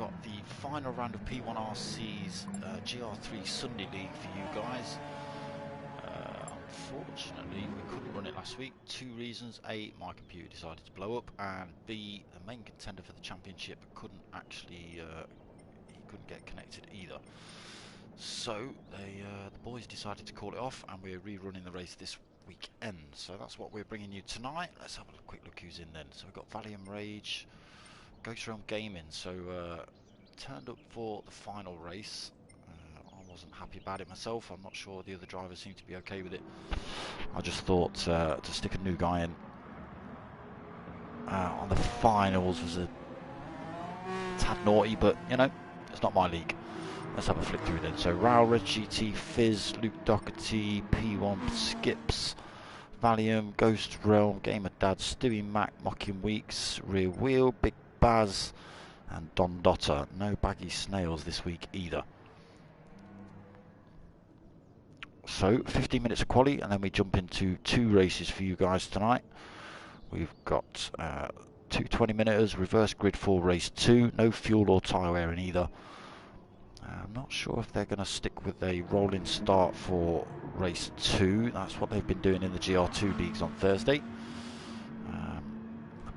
got the final round of P1RC's Gr3 Sunday League for you guys. Unfortunately, we couldn't run it last week. Two reasons: A, my computer decided to blow up, and B, the main contender for the championship couldn't actually he couldn't get connected either. So the boys decided to call it off, and we're rerunning the race this weekend. So that's what we're bringing you tonight. Let's have a quick look who's in then. So we've got Valium Rage, Ghost Realm Gaming. So turned up for the final race. I wasn't happy about it myself. I'm not sure the other drivers seem to be okay with it. I just thought to stick a new guy in on the finals was a tad naughty, but you know, it's not my league. Let's have a flick through then. So Raul, Red GT, Fizz, Luke Doherty, P1 Skips, Valium, Ghost Realm, Gamer Dad, Stewie Mac, Mocking Weeks, Rear Wheel, Big Baz, and Don Dotter. No baggy snails this week either. So 15 minutes of quali, and then we jump into two races for you guys tonight. We've got two 20-minuters, reverse grid 4 race 2, no fuel or tyre wear in either. I'm not sure if they're going to stick with a rolling start for race 2. That's what they've been doing in the GR2 leagues on Thursday.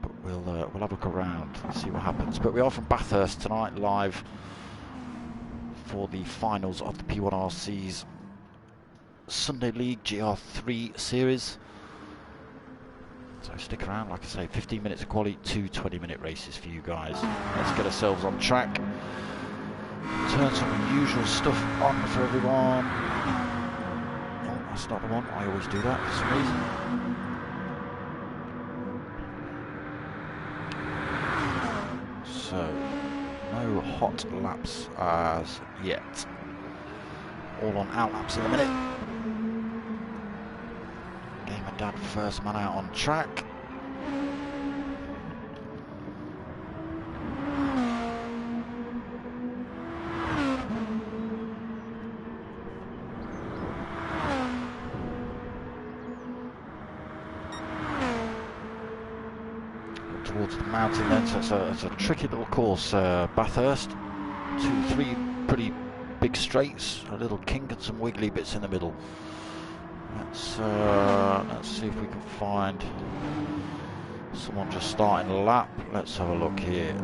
But we'll have a look around and see what happens. But we are from Bathurst tonight, live for the finals of the P1RC's Sunday League Gr3 series. So stick around, like I say, 15 minutes of quali, two 20-minute races for you guys. Let's get ourselves on track. Turn some unusual stuff on for everyone. Oh, that's not the one. I always do that for some reason. So, no hot laps as yet. All on out laps in a minute. Gamer Dad first man out on track. Towards the mountain then, so it's a tricky little course, Bathurst. 2-3 pretty big straights, a little kink and some wiggly bits in the middle. Let's see if we can find someone just starting a lap. Let's have a look here.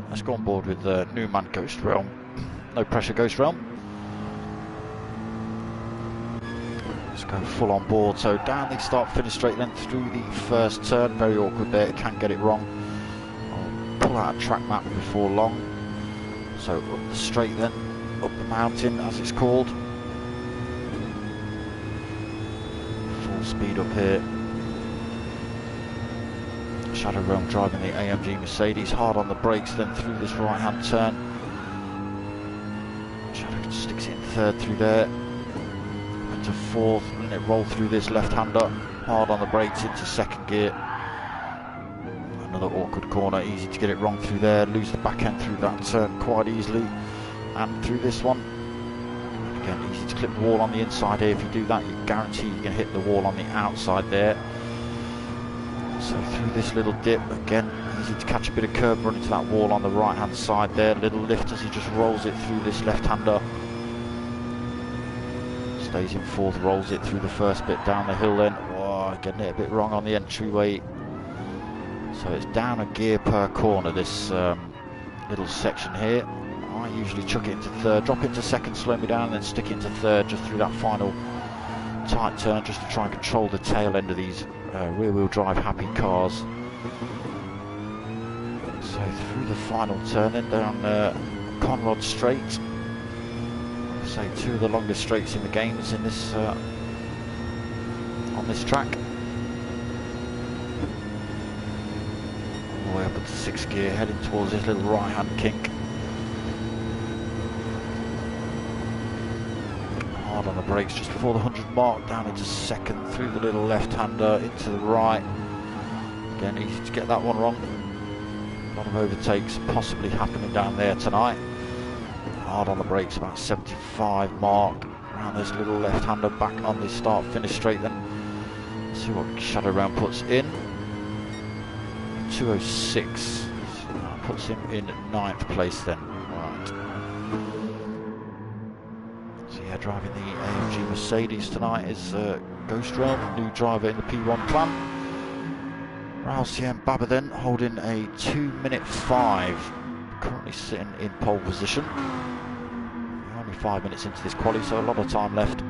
Let's go on board with new man Ghost Realm. No pressure, Ghost Realm. Let's go full on board. So down the start, finish straight, then through the first turn. Very awkward there, can't get it wrong. I'll pull out a track map before long. So up the straight then, up the mountain as it's called. Full speed up here. Shadow Realm driving the AMG Mercedes, hard on the brakes, then through this right hand turn. Shadow sticks it in third through there. To fourth, and it rolled through this left-hander, hard on the brakes into second gear. Another awkward corner, easy to get it wrong through there, lose the back end through that turn quite easily, and through this one. Again, easy to clip the wall on the inside here. If you do that, you guarantee you can hit the wall on the outside there. So through this little dip, again, easy to catch a bit of curb, run into that wall on the right-hand side there. Little lift as he just rolls it through this left-hander. Stays in fourth, rolls it through the first bit down the hill then. Whoa, getting it a bit wrong on the entryway. So it's down a gear per corner, this little section here. I usually chuck it into third, drop it into second, slow me down, and then stick it into third just through that final tight turn, just to try and control the tail end of these rear-wheel drive happy cars. So through the final turn then down Conrod Straight. Say two of the longest straights in the games in this on this track. All the way up into sixth gear, heading towards this little right-hand kink. Hard on the brakes just before the 100 mark, down into second, through the little left-hander into the right. Again, easy to get that one wrong. A lot of overtakes possibly happening down there tonight. Hard on the brakes, about 75 mark. Around this little left-hander, back on this start-finish straight then. Let's see what Shadow Realm puts in. 206. puts him in 9th place then. Right. So yeah, driving the AMG Mercedes tonight is Ghost Realm, new driver in the P1 clan. Raul Cien Baba then holding a 2:05, currently sitting in pole position. We're only 5 minutes into this quali, so a lot of time left.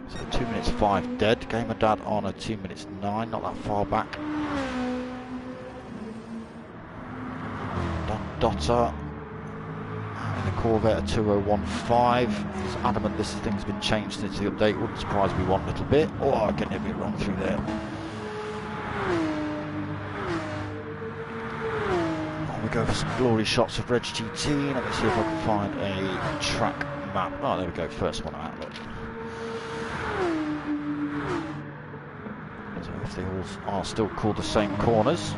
So 2:05 dead. Gamer Dad on a 2:09, not that far back. Dotter in the Corvette at 2:01.5. He's adamant this thing's been changed since the update. Wouldn't surprise me one little bit. Oh, getting a bit wrong through there. On we go for some glory shots of Reg GT. Let me see if I can find a track map. Oh, there we go. First one out. Look. So if they all are still called the same corners.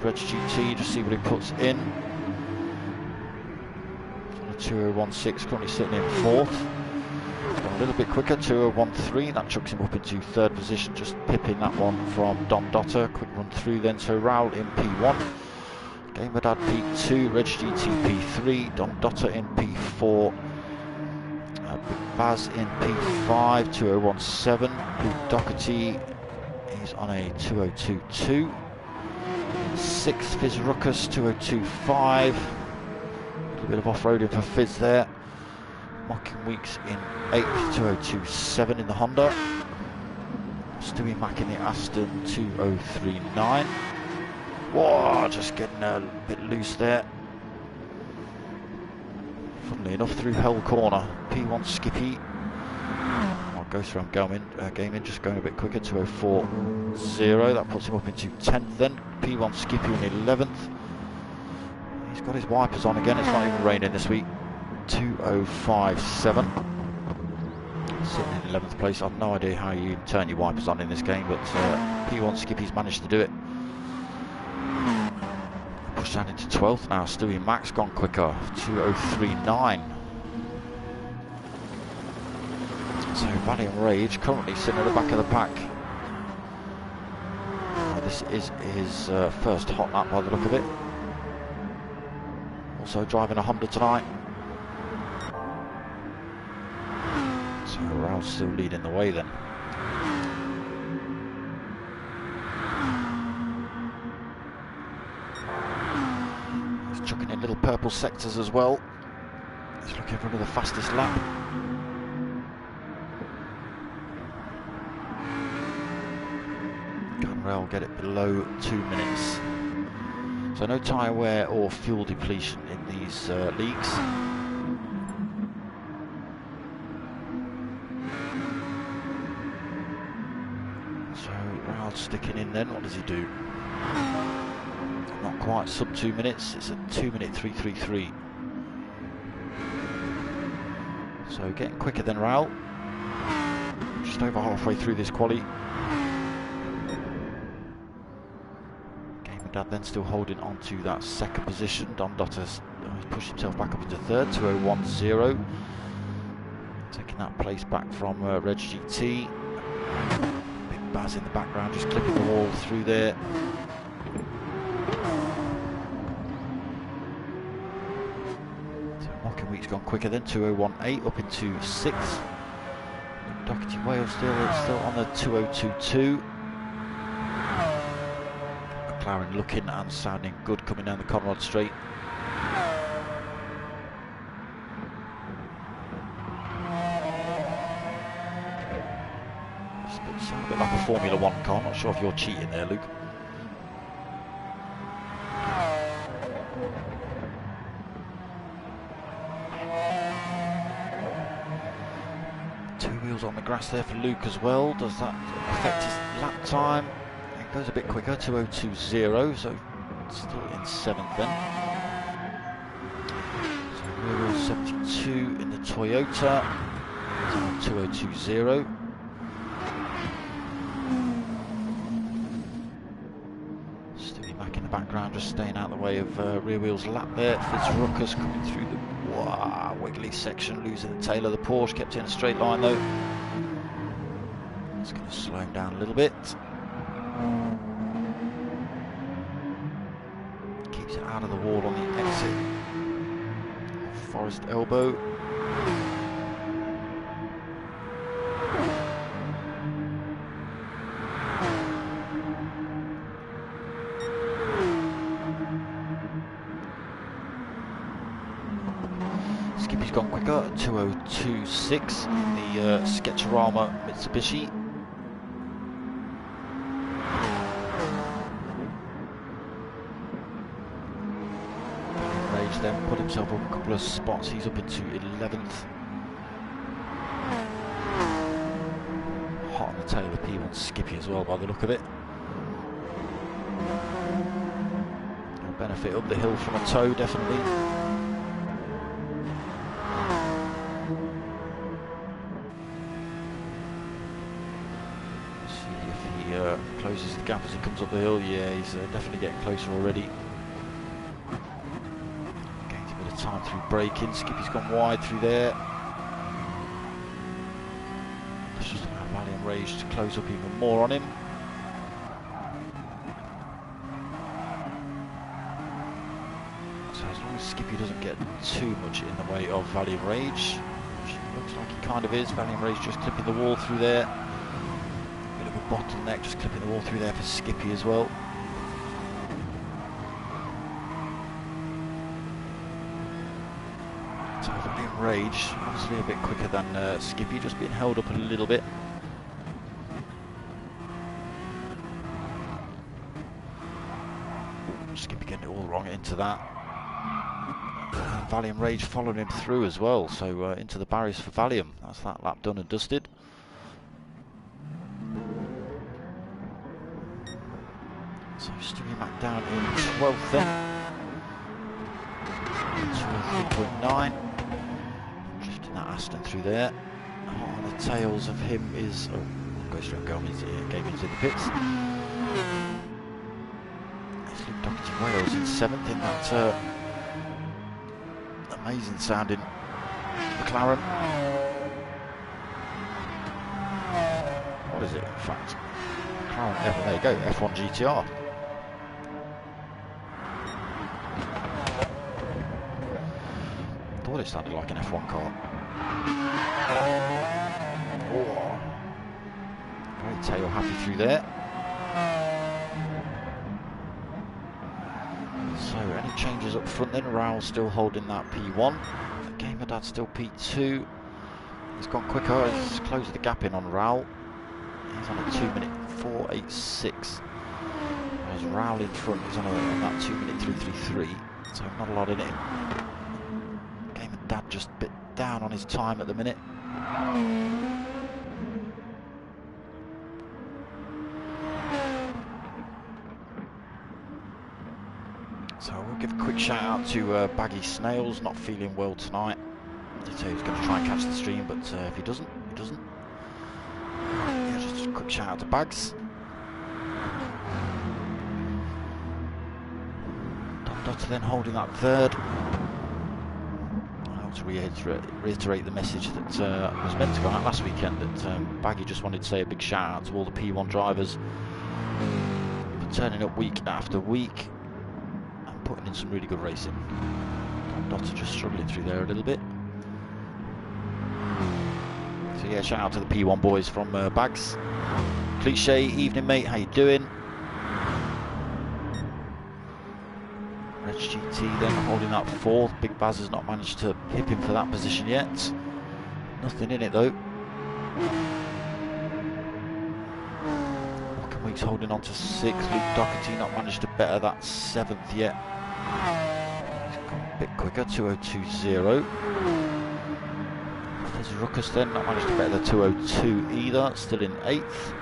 Reg GT, just see what he puts in. On a 2:01.6, currently sitting in 4th. Gone a little bit quicker, 2:01.3, that chucks him up into 3rd position, just pipping that one from Dom Dotter. Quick run through then, so Raul in P1. Gamer Dad P2, Reg GT P3, Dom Dotter in P4. Big Baz in P5, 2:01.7. Luke Doherty, he's on a 2:02.2. 6th Fizz Ruckus, 2:02.5. A little bit of off-roading for Fizz there. Mocking Weeks in 8th, 2:02.7 in the Honda. Stewie Mack in the Aston, 2:03.9. Whoa, just getting a bit loose there. Funnily enough, through Hell Corner. P1 Skippy. Goes from gaming, just going a bit quicker, 2:04.0. That puts him up into 10th then. P1 Skippy in 11th. He's got his wipers on again, it's not even raining this week. 2:05.7. Sitting in 11th place. I've no idea how you turn your wipers on in this game, but P1 Skippy's managed to do it. Pushed down into 12th now. Stewie Max gone quicker, 2:03.9. So Valiant Rage currently sitting at the back of the pack. This is his first hot lap by the look of it. Also driving a Honda tonight. So Raul's still leading the way then. He's chucking in little purple sectors as well. He's looking for another fastest lap. Rail get it below 2 minutes. So no tyre wear or fuel depletion in these leagues. So Rail sticking in then, what does he do? Not quite sub 2 minutes, it's a 2:03.33. So getting quicker than Rail. Just over halfway through this quali. Dad then still holding on to that 2nd position. Dom Dotter's pushed himself back up into 3rd, 2:01.0. Taking that place back from Reg GT. Big Baz in the background, just clipping the wall through there. So Mocking Week's gone quicker then, 2:01.8 up into 6th. Doherty Wales still on the 2:02.2. McLaren looking and sounding good coming down the Conrad Straight. Sounds a bit like a Formula 1 car, not sure if you're cheating there, Luke. Two wheels on the grass there for Luke as well. Does that affect his lap time? Goes a bit quicker, 2:02.0, so still in 7th then. So rear wheel 72 in the Toyota, 2:02.0. Stewie Mack in the background, just staying out of the way of rear wheel's lap there. Fitz Ruckus coming through the Wiggly section, losing the tail of the Porsche, kept in a straight line though. It's going to slow him down a little bit. Keeps it out of the wall on the exit. Forest elbow. Skippy's gone quicker, 2026 in the Sketcherama Mitsubishi. Rage then put himself up a couple of spots, he's up into 11th. Hot on the tail of P1 Skippy as well by the look of it. No benefit up the hill from a toe, definitely. Closes the gap as he comes up the hill. Yeah, he's definitely getting closer already. Gains a bit of time through braking. Skippy's gone wide through there. Let's just allow Valiant Rage to close up even more on him. So as long as Skippy doesn't get too much in the way of Valiant Rage, which looks like he kind of is. Valiant Rage just clipping the wall through there. Bottleneck, just clipping the wall through there for Skippy as well. So Valiant Rage, obviously a bit quicker than Skippy, just being held up a little bit. Skippy getting it all wrong into that. Valiant Rage following him through as well, so into the barriers for Valium. That's that lap done and dusted. So Stewie back down in 12th then. 3.9. Drifting that Aston through there. Hot on the tails of him is... Oh, goes straight going into Gavin's in the pits. It's Luke Doherty Wales in 7th in that amazing sounding McLaren. What is it in fact? McLaren, there you go, F1 GTR. Thought it sounded like an F1 car. Oh. Very tail happy through there. So any changes up front then? Raoul still holding that P1. Gamer Dad still P2. He's gone quicker, he's closed the gap in on Raoul. He's on a 2:4.86. Whereas Raoul in front is on that 2:3.33. So not a lot in it. Gamer Dad just a bit down on his time at the minute. So we'll give a quick shout out to Baggy Snails, not feeling well tonight. He did say he was going to try and catch the stream, but if he doesn't, he doesn't. Yeah, just a quick shout out to Bags. Don Dotter then holding that third. I want to reiterate the message that was meant to go out last weekend, that Baggy just wanted to say a big shout out to all the P1 drivers for turning up week after week and putting in some really good racing. Don Dotter just struggling through there a little bit. So yeah, shout out to the P1 boys from Bags. Cliche, evening mate, how you doing? Reg GT then holding that fourth. Big Baz has not managed to hip him for that position yet. Nothing in it though. Walking Weeks holding on to 6th. Luke Doherty not managed to better that 7th yet. He's gone a bit quicker, 2:02.0. There's Ruckus then, not managed to better the 2:02 either, still in 8th.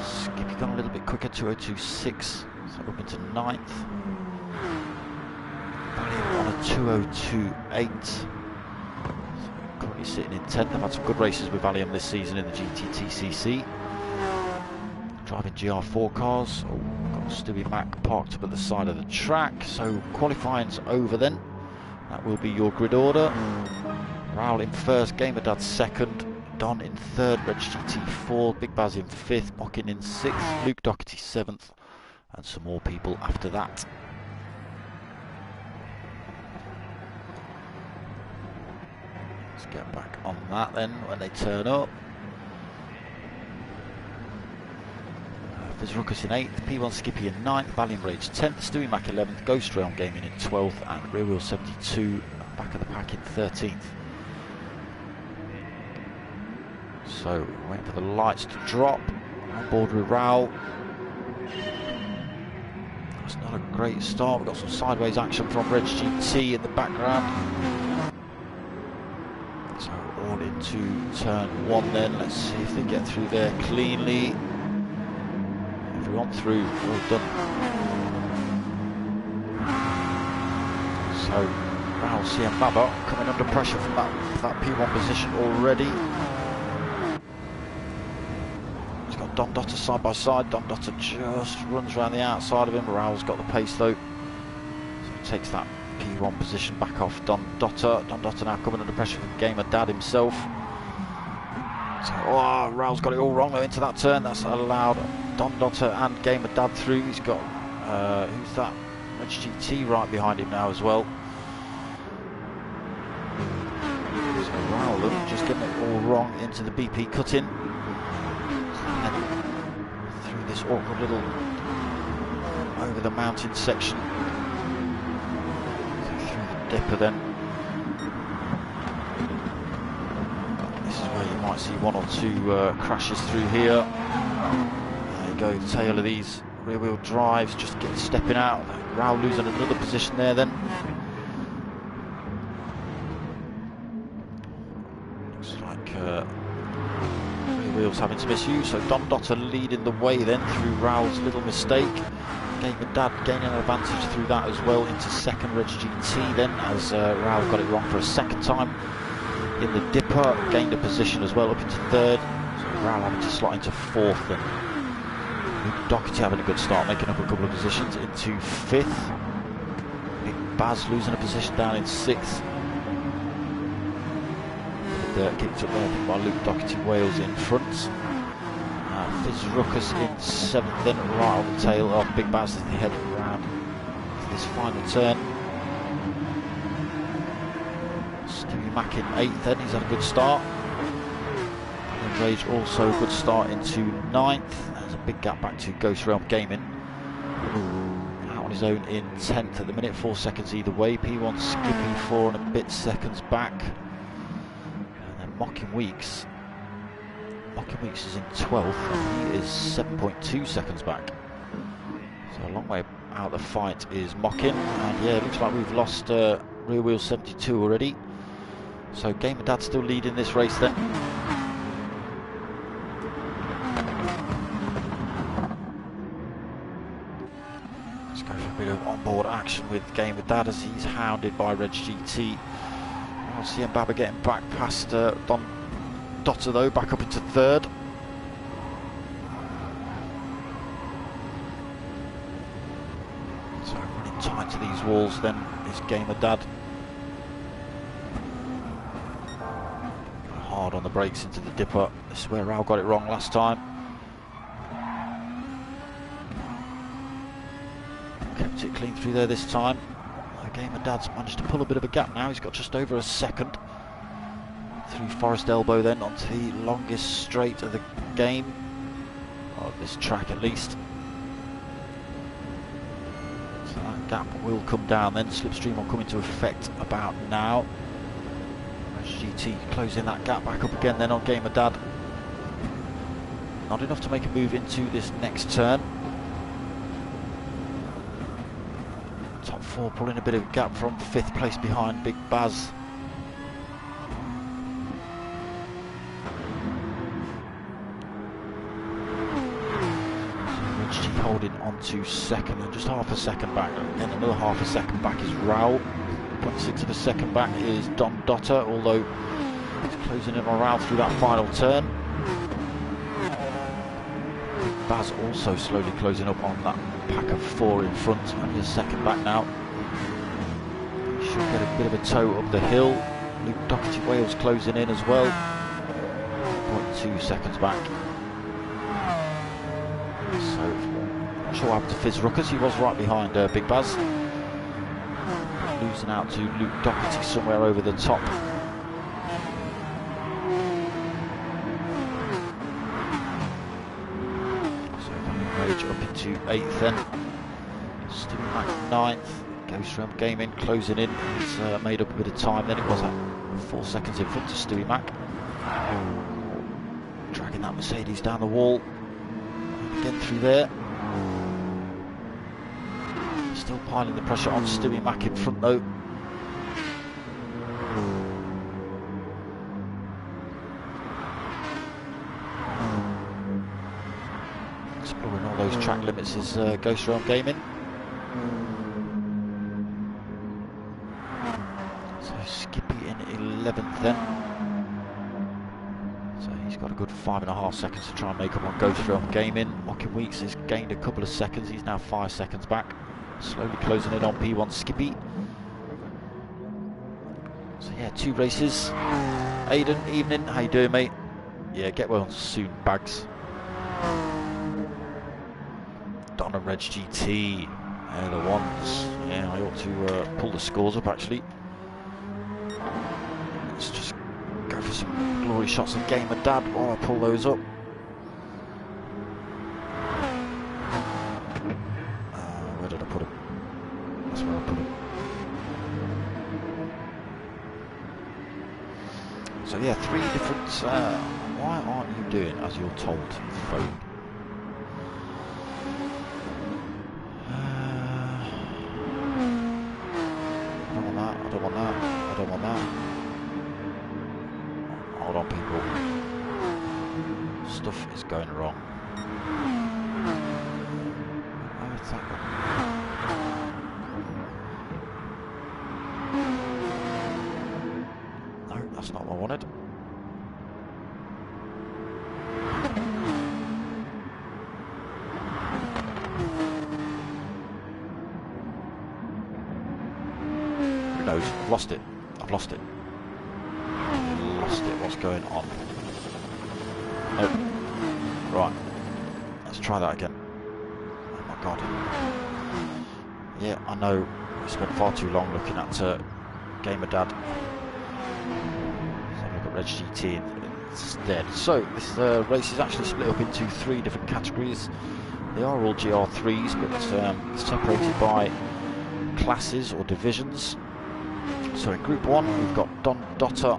Skippy gone a little bit quicker, 2:02.6, so up into 9th. Valiant on a 2:02.8. So currently sitting in 10th. They've had some good races with Valium this season in the GTTCC. Driving GR4 cars. Oh, got Stewie Mac parked up at the side of the track, so qualifying's over then. That will be your grid order. Raoul in first, Gamer Dad second, Don in third, Reg GT fourth, Big Baz in fifth, Mockin in sixth, Luke Doherty seventh, and some more people after that. Let's get back on that then when they turn up. There's Ruckus in 8th, P1 Skippy in 9th, Valiant Rage 10th, Stewie Mac 11th, Ghost Realm Gaming in 12th, and Rear Wheel 72 back of the pack in 13th. So, waiting for the lights to drop. On board with Raoul. That's not a great start. We've got some sideways action from Reg GT in the background. So, all into turn 1 then. Let's see if they get through there cleanly. Everyone through. Well done. So, Raoul CM Baba coming under pressure from that P1 position already. He's got Dom Dotter side by side. Dom Dotter just runs around the outside of him. Raoul's got the pace though. So he takes that P1 position back off Dom Dotter. Dom Dotter now coming under pressure from Gamer Dad himself. So, oh, Raoul's got it all wrong though into that turn. That's allowed Dom Dotter and Gamer Dad through. He's got, who's that? Reg GT right behind him now as well. So Raoul just getting it all wrong into the BP cut-in. And through this awkward little over the mountain section. So through the dipper then. This is where you might see 1 or 2 crashes through here. There you go, the tail of these rear wheel drives just stepping out. Raoul losing another position there then. Looks like rear wheels having some issues, so Dom Dotter leading the way then through Raoul's little mistake. Gamer Dad gaining an advantage through that as well into second Reg GT then, as Raoul got it wrong for a second time in the dipper, gained a position as well up into third, so Raoul having to slot into fourth then. Luke Doherty having a good start, making up a couple of positions into fifth. Big Baz losing a position down in sixth. Kicked up there by Luke Doherty, Wales in front. Fizz Ruckus in seventh, then right on the tail of Big Baz as they head around to this final turn. Stewie Mac in eighth, then he's had a good start. And Rage also a good start into ninth. There's a big gap back to Ghost Realm Gaming. Out on his own in 10th at the minute, 4 seconds either way. P1 Skippy 4 and a bit seconds back. And then Mockin Weeks is in 12th and he is 7.2 seconds back. So a long way out the fight is Mockin. And yeah, it looks like we've lost Rear Wheel 72 already. So Gamer Dad still leading this race then. Let's go for a bit of onboard action with Gamer Dad as he's hounded by Reg GT. I'll see Baba getting back past Dom Dotter though, back up into third. So running tight to these walls then is Gamer Dad. Hard on the brakes into the dipper. This is where Raoul got it wrong last time. Kept it clean through there this time. Gamer Dad's managed to pull a bit of a gap now. He's got just over a second. Through Forest Elbow then onto the longest straight of the game, or this track at least. So that gap will come down then. Slipstream will come into effect about now. GT closing that gap back up again then on Gamer Dad. Not enough to make a move into this next turn. Top 4 pulling a bit of a gap from 5th place behind Big Baz. Holding on to second and just half a second back, and then another half a second back is Raoul. 0.6 of a second back is Dom Dotter, although he's closing in on Raoul through that final turn. Baz also slowly closing up on that pack of 4 in front, only a second back now. Should get a bit of a tow up the hill. Luke Doherty Wales closing in as well. 0.2 seconds back. So, not sure what happened to Fizz Ruckers. He was right behind Big Baz. Losing out to Luke Doherty somewhere over the top. So up into 8th then. Stewie Mack 9th. Goes from Gaming, closing in. He's made up a bit of time. Then it was at 4 seconds in front of Stewie Mack. Dragging that Mercedes down the wall. Again through there. Still piling the pressure on Stewie Mack in front though. Exploring all those track limits is Ghost Realm Gaming. So Skippy in 11th then. So he's got a good 5.5 seconds to try and make up on Ghost Realm Gaming. Mocking Weeks has gained a couple of seconds. He's now 5 seconds back. Slowly closing in on P1 Skippy. So yeah, 2 races. Aidan, evening. How you doing, mate? Yeah, get well soon, Bags. Donna Reg GT. They're the ones. Yeah, I ought to pull the scores up actually. Let's just go for some glory shots and Gamer Dad while I pull those up. Where did I put them? That's where I put them. So yeah, 3 different. Why aren't you doing as you're told? Phone. I don't want that. I don't want that. I don't want that. Hold on, people. Stuff is going wrong. Where's that one? No, that's not what I wanted. Who knows? I've lost it. I've lost it. I've lost it. What's going on? Nope. Right. Let's try that again. Oh my god. Yeah, I know. We spent far too long looking at Gamer Dad. So look at Reg GT instead. So this race is actually split up into 3 different categories. They are all GR3s, but separated by classes or divisions. So in Group 1 we've got Don Dotter,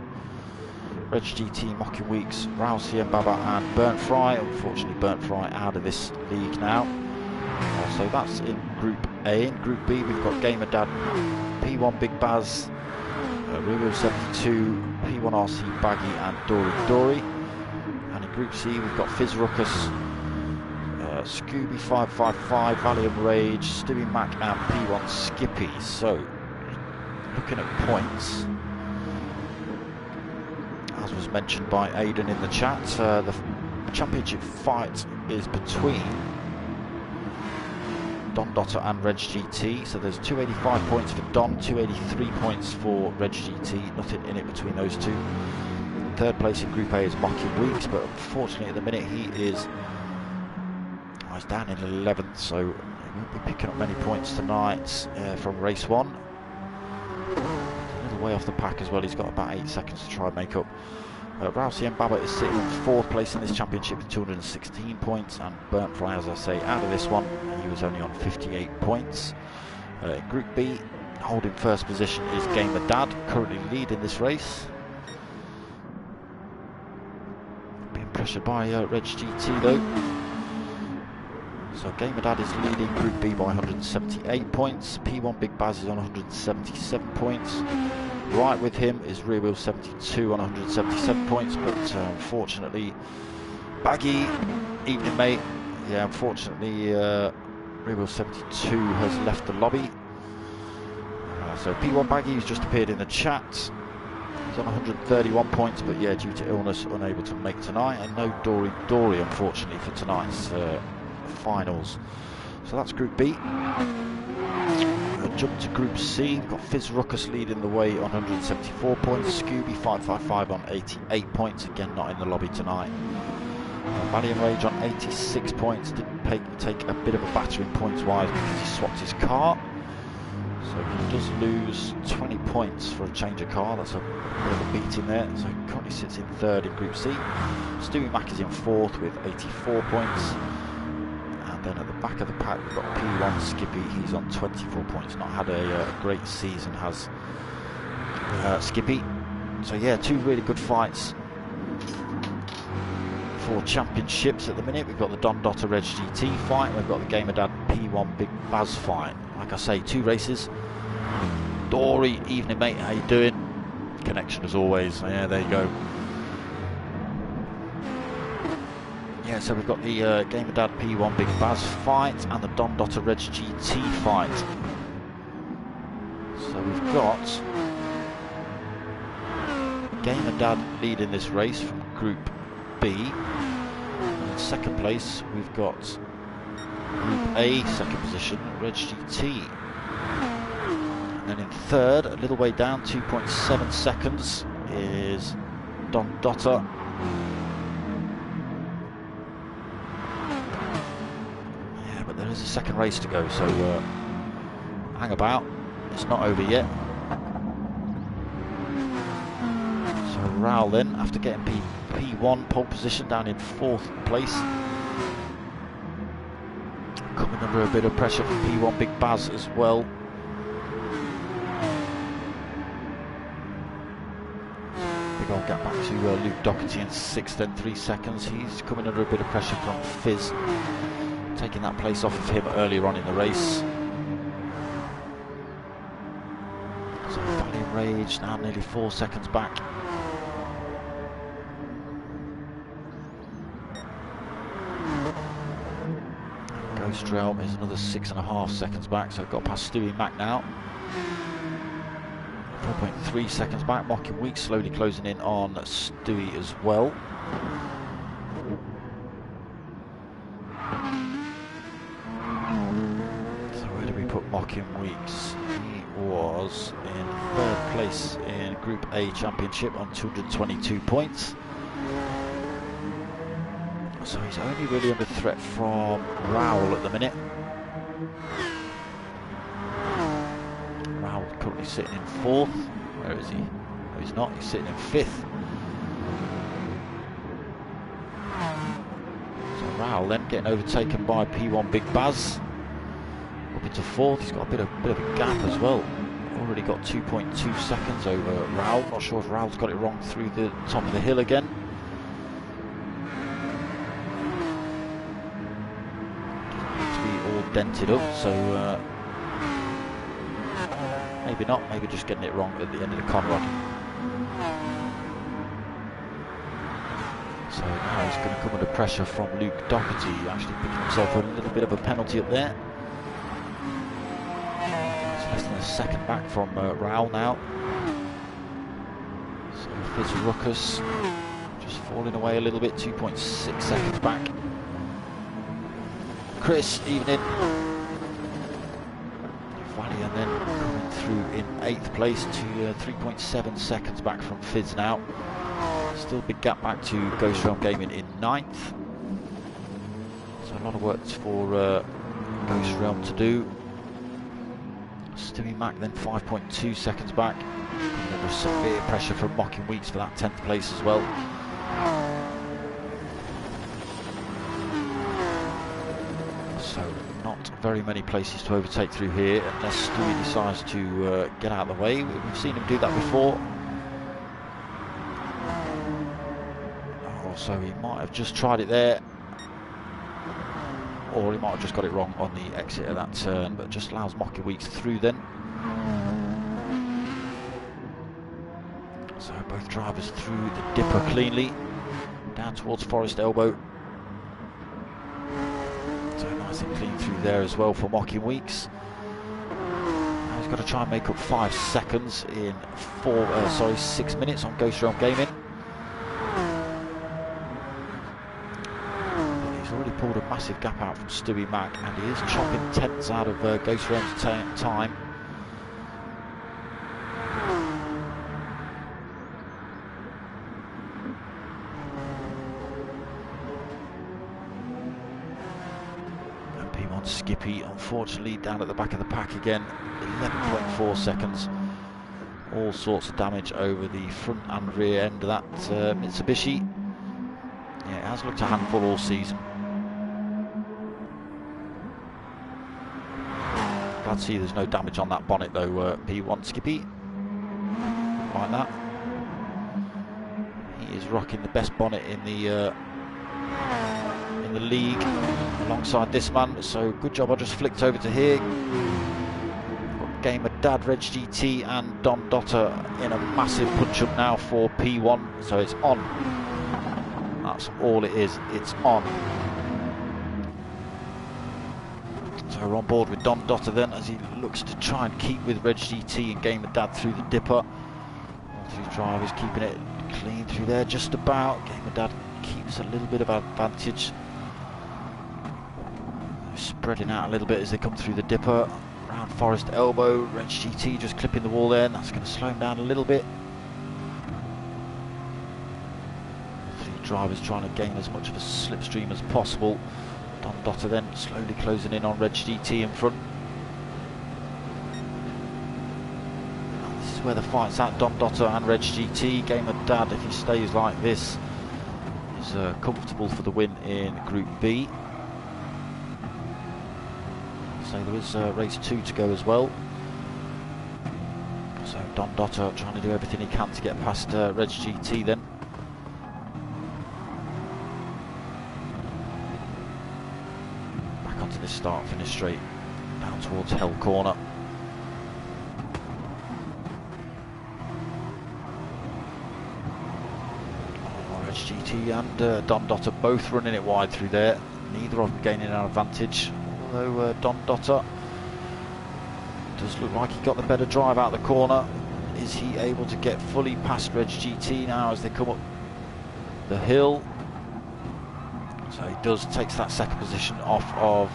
Reg GT, Mocking Weeks, Rousey and Baba and Burnt Fry. Unfortunately Burnt Fry out of this league now. So that's in Group A. In Group B we've got Gamer Dad, P1 Big Baz, Rubio 72, P1RC Baggy and Dory. And in Group C we've got Fizz Ruckus, Scooby 555, Valium Rage, Stewie Mack and P1 Skippy. So looking at points, as was mentioned by Aidan in the chat, the championship fight is between Don Dotter and Reg GT. So there's 285 points for Don, 283 points for Reg GT. Nothing in it between those two. Third place in Group A is Mocking Weeks, but unfortunately at the minute he is he's down in 11th, so he won't be picking up many points tonight from race 1. A little way off the pack as well. He's got about 8 seconds to try and make up. Rousey and Baba is sitting in 4th place in this championship with 216 points, and Burnt Fry, as I say, out of this one, he was only on 58 points. In Group B, holding 1st position is Gamer Dad, currently leading this race. Being pressured by Reg GT though. So Gamer Dad is leading Group B by 178 points. P1 Big Baz is on 177 points. Right with him is Rear Wheel 72 on 177 points, but unfortunately, Baggy, evening mate. Yeah, unfortunately, Rear Wheel 72 has left the lobby. So P1 Baggy, who's just appeared in the chat, he's on 131 points, but yeah, due to illness, unable to make tonight, and no Dory, unfortunately, for tonight's finals. So that's Group B. Jump to Group C. We've got Fizz Ruckus leading the way on 174 points. Scooby 555 on 88 points. Again, not in the lobby tonight. Valiant Rage on 86 points. Didn't take a bit of a battering points-wise because he swapped his car. So he does lose 20 points for a change of car. That's a bit of a beating there. So he currently sits in 3rd in Group C. Stewie Mack is in 4th with 84 points. And then at the back of the pack we've got P1 Skippy. He's on 24 points. Not had a great season, has Skippy. So yeah, 2 really good fights for championships at the minute. We've got the Don Dotter Reg GT fight. We've got the Gamer Dad P1 Big Baz fight. Like I say, 2 races. Dory, evening mate, how you doing? Connection as always. Yeah, there you go. Yeah, so we've got the Gamer Dad P1 Big Baz fight and the Don Dotter Reg GT fight. So we've got Gamer Dad leading this race from Group B. In 2nd place we've got Group A, 2nd position, Reg GT. And then in 3rd, a little way down, 2.7 seconds, is Don Dotter. Yeah, but there is a 2nd race to go, so hang about. It's not over yet. So Raoul then, after getting P1 pole position down in 4th place, coming under a bit of pressure from P1 Big Baz as well. Big old gap back to Luke Doherty in 6th and 3 seconds. He's coming under a bit of pressure from Fizz, taking that place off of him earlier on in the race. So Valiant Rage now nearly 4 seconds back. Ghost Realm is another 6.5 seconds back, so I've got past Stewie Mack now. 4.3 seconds back. Mocking Week slowly closing in on Stewie as well. So where did we put Mocking Weeks? He was in 3rd place in Group A Championship on 222 points. So he's only really under threat from Raoul at the minute. Raoul currently sitting in 4th. Where is he? No, he's not. He's sitting in 5th. So Raoul then getting overtaken by P1 Big Baz. Up into 4th. He's got a bit of a gap as well. Already got 2.2 seconds over Raoul. Not sure if Raoul's got it wrong through the top of the hill again. Dented up, so maybe not, maybe just getting it wrong at the end of the conrod. So now he's going to come under pressure from Luke Doherty, actually picking himself a little bit of a penalty up there. It's less than a second back from Raoul now. So Fizz Ruckus just falling away a little bit, 2.6 seconds back. Chris, evening. Valiant then coming through in 8th place to 3.7 seconds back from Fizz now. Still big gap back to Ghost Realm Gaming in 9th. So a lot of work for Ghost Realm to do. Stewie Mack then 5.2 seconds back. Under severe pressure from Mocking Weeks for that 10th place as well. So not very many places to overtake through here unless Stewie decides to get out of the way. We've seen him do that before. Oh, so he might have just tried it there, or he might have just got it wrong on the exit of that turn, but just allows Mocking Weeks through then. So both drivers through the dipper cleanly, down towards Forest Elbow. So nice and clean through there as well for Mocking Weeks. Now he's got to try and make up 5 seconds in 6 minutes on Ghost Realm Gaming. But he's already pulled a massive gap out from Stewie Mack, and he is chopping tenths out of Ghost Rain's time. And P1 Skippy, unfortunately, down at the back of the pack again, 11.4 seconds. All sorts of damage over the front and rear end of that Mitsubishi. Yeah, it has looked a handful all season. Glad to see there's no damage on that bonnet though, P1 Skippy. Like that. He is rocking the best bonnet in the league alongside this man. So good job. I just flicked over to here. Gamer Dad, Reg GT and Don Dotter in a massive punch up now for P1. So it's on. That's all it is. It's on. So we're on board with Don Dotter then, as he looks to try and keep with Reg GT and Gamer Dad through the dipper. All three drivers keeping it clean through there just about. Gamer Dad keeps a little bit of advantage. They're spreading out a little bit as they come through the dipper. Round Forest Elbow, Reg GT just clipping the wall there, and that's going to slow him down a little bit. Three drivers trying to gain as much of a slipstream as possible. Don Dotter then slowly closing in on Reg GT in front. And this is where the fight's at, Don Dotter and Reg GT. Gamer Dad, if he stays like this, is comfortable for the win in Group B. So there is race 2 to go as well. So Don Dotter trying to do everything he can to get past Reg GT then. Back onto this start finish straight down towards Hell Corner. Reg GT and Don Dotter both running it wide through there. Neither of them gaining an advantage. Although Don Dotter does look like he got the better drive out of the corner. Is he able to get fully past Reg GT now as they come up the hill? So he does, takes that second position off of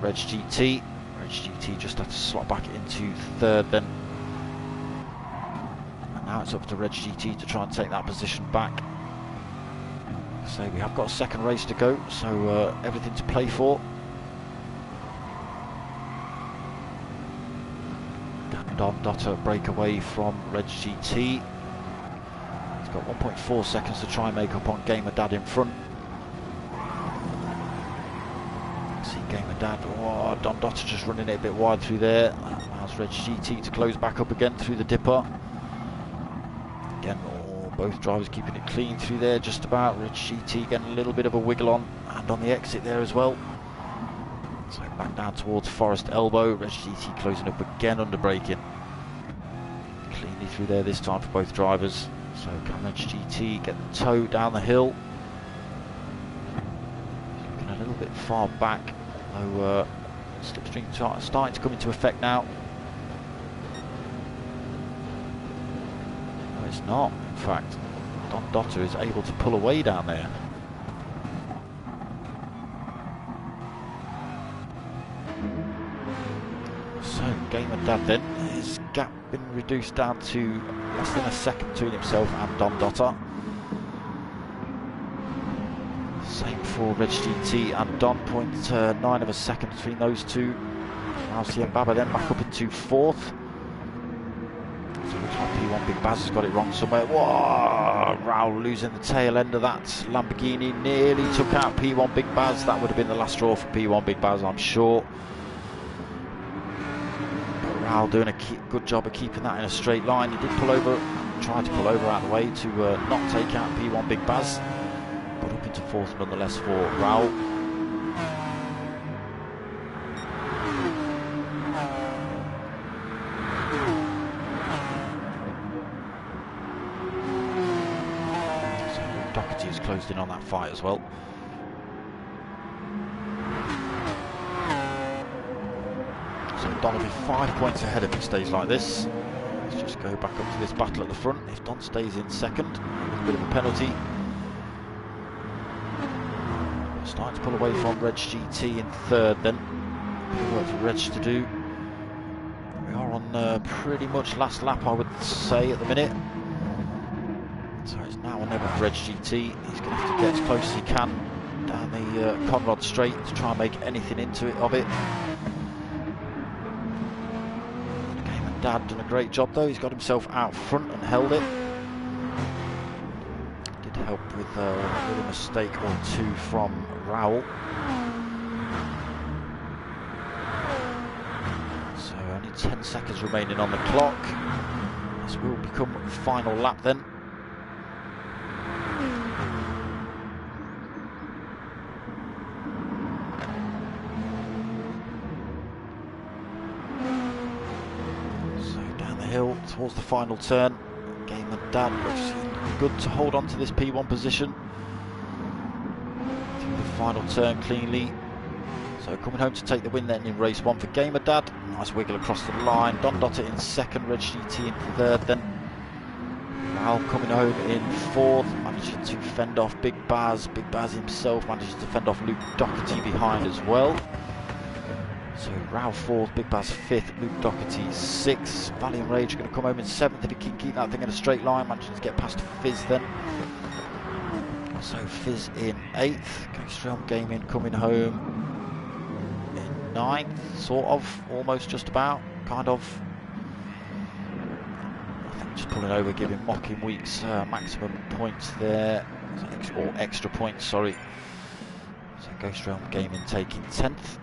Reg GT. Reg GT just had to slot back into third then. And now it's up to Reg GT to try and take that position back. So we have got a second race to go, so everything to play for. Don Dotter break away from Reg GT. He's got 1.4 seconds to try and make up on Gamer Dad in front. See Gamer Dad, oh, Don Dotter just running it a bit wide through there. That allows Reg GT to close back up again through the dipper. Again, both drivers keeping it clean through there just about. Reg GT getting a little bit of a wiggle on, and on the exit there as well. So back down towards Forest Elbow. Reg GT closing up again under braking. Cleanly through there this time for both drivers. So can Reg GT get the toe down the hill? Looking a little bit far back, although slipstream starting to come into effect now. No, it's not. In fact, Don Dotter is able to pull away down there. So Gamer Dad then, his gap been reduced down to less than a second between himself and Don Dotter. Same for Reg GT and Don, 0.9 of a second between those two. RC and Baba then back up into fourth. So it looks like P1 Big Baz has got it wrong somewhere. Whoa! Raul losing the tail end of that Lamborghini, nearly took out P1 Big Baz. That would have been the last straw for P1 Big Baz, I'm sure. Raul doing a good job of keeping that in a straight line. He did pull over, tried to pull over out of the way to not take out P1 Big Baz, but up into fourth nonetheless for Raul. So Doherty has closed in on that fight as well. So Don will be 5 points ahead if it stays like this. Let's just go back up to this battle at the front. If Don stays in second, a little bit of a penalty. Starting to pull away from Reg GT in third then. Good work for Reg to do. We are on pretty much last lap, I would say, at the minute. So it's now or never for Reg GT. He's going to have to get as close as he can down the Conrod straight to try and make anything into it of it. Game and Dad done a great job though. He's got himself out front and held it. Did help with a little mistake or two from Raoul. So only 10 seconds remaining on the clock. This will become final lap then. Hill towards the final turn. Game and Dad looks good to hold on to this P1 position through the final turn cleanly. So coming home to take the win then in race 1 for Gamer Dad. Nice wiggle across the line. Don Dotter in second, Reg GT in third then. Raoul coming home in fourth, managing to fend off Big Baz. Big Baz himself manages to fend off Luke Doherty behind as well. So Raoul 4th, Big Baz 5th, Luke Doherty 6th. Valiant Rage going to come home in 7th if he can keep that thing in a straight line. Managing to get past Fizz then. So Fizz in 8th. Gangstream Gaming coming home in 9th, sort of, almost, just about, kind of. I think just pulling over, giving Mocking Weeks maximum points there, or extra points, sorry. So Ghost Realm Gaming taking 10th.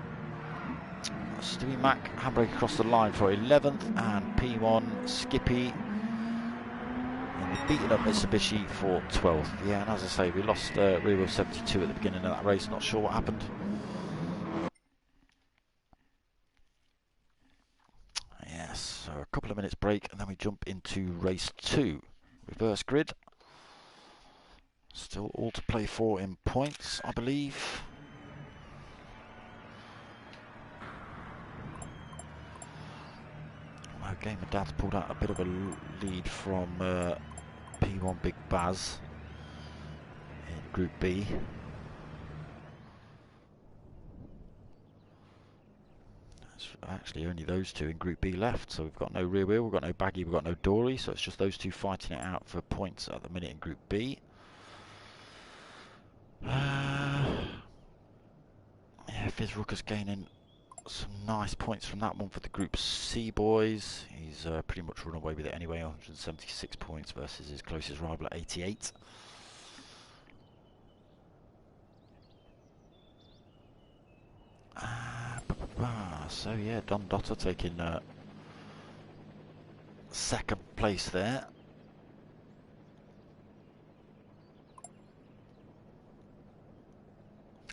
Stewie Mac, handbrake across the line for 11th, and P1 Skippy in the beaten up Mitsubishi for 12th. Yeah, and as I say, we lost rear wheel 72 at the beginning of that race, not sure what happened. Yes, so a couple of minutes break, and then we jump into race 2. Reverse grid. Still all to play for in points, I believe. Gamer Dad's pulled out a bit of a lead from P1 Big Baz in Group B. There's actually only those two in Group B left, so we've got no rear wheel, we've got no Baggy, we've got no Dory, so it's just those two fighting it out for points at the minute in Group B. Yeah, Fizz Rooker's gaining some nice points from that one for the Group C boys. He's pretty much run away with it anyway, 176 points versus his closest rival at 88. So yeah, Don Dotter taking second place there.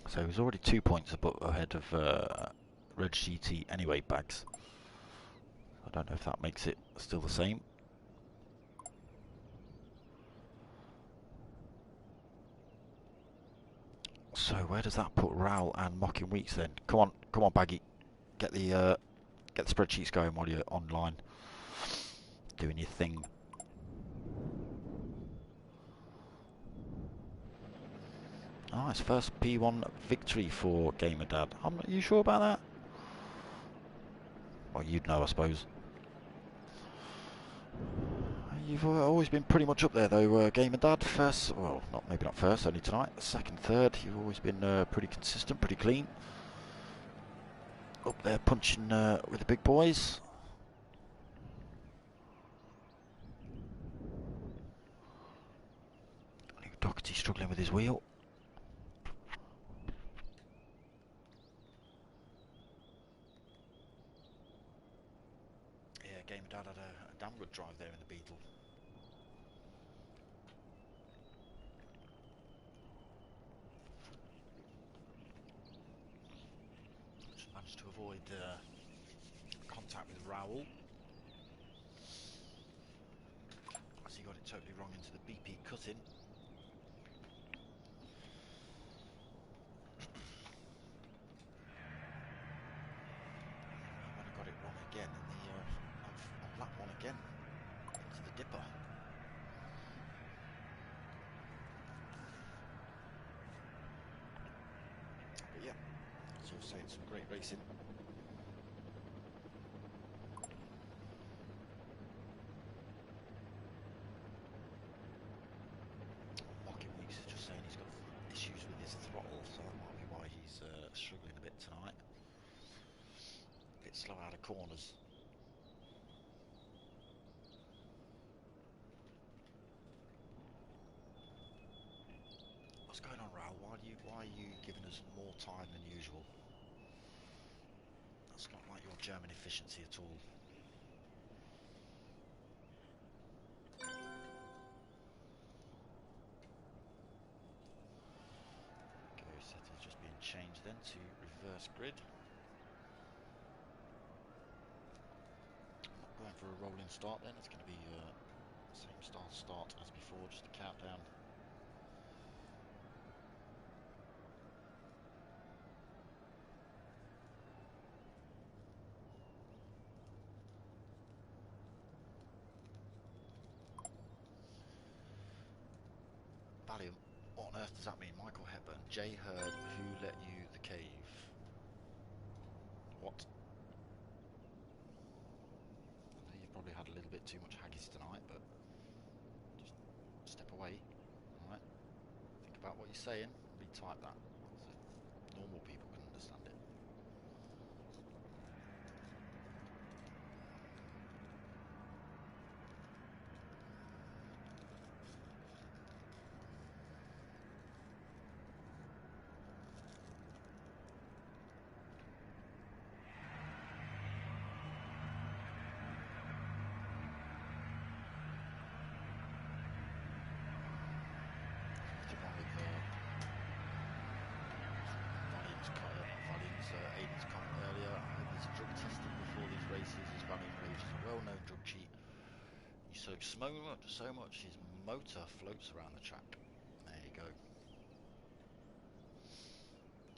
So he's already 2 points ahead of Reg GT anyway, Bags. I don't know if that makes it still the same. So where does that put Raoul and Mocking Weeks then? Come on, Baggy, get the spreadsheets going while you're online, doing your thing. Nice, first P1 victory for Gamer Dad. Are you sure about that? Well, you'd know, I suppose. You've always been pretty much up there, though, Gamer Dad. First, well, maybe not first, only tonight. Second, third, you've always been pretty consistent, pretty clean. Up there punching with the big boys. Doherty struggling with his wheel. Yeah, Gamer Dad had a damn good drive there in the Beetle. Just managed to avoid contact with Raoul, as he got it totally wrong into the BP cut-in. When I got it wrong again in the on lap 1 again, into the dipper. Yeah, as I was saying, some great racing. Market Weeks is just saying he's got issues with his throttle, so that might be why he's struggling a bit tonight. A bit slow out of corners. What's going on, Raoul? Why are you giving us more time than usual? That's not like your German efficiency at all. Go settings just being changed then to reverse grid. I'm not going for a rolling start then, it's going to be same start as before, just a countdown. Valium, what on earth does that mean? Michael Hepburn, Jay Hurd, who let you the cave? What? I know you probably had a little bit too much haggis tonight, but just step away, alright? Think about what you're saying, retype that, so normal people can understand it. Aiden's comment earlier, I hope there's a drug testing before these races, as Valium Rage is a well-known drug cheat. He smokes so much his motor floats around the track. There you go.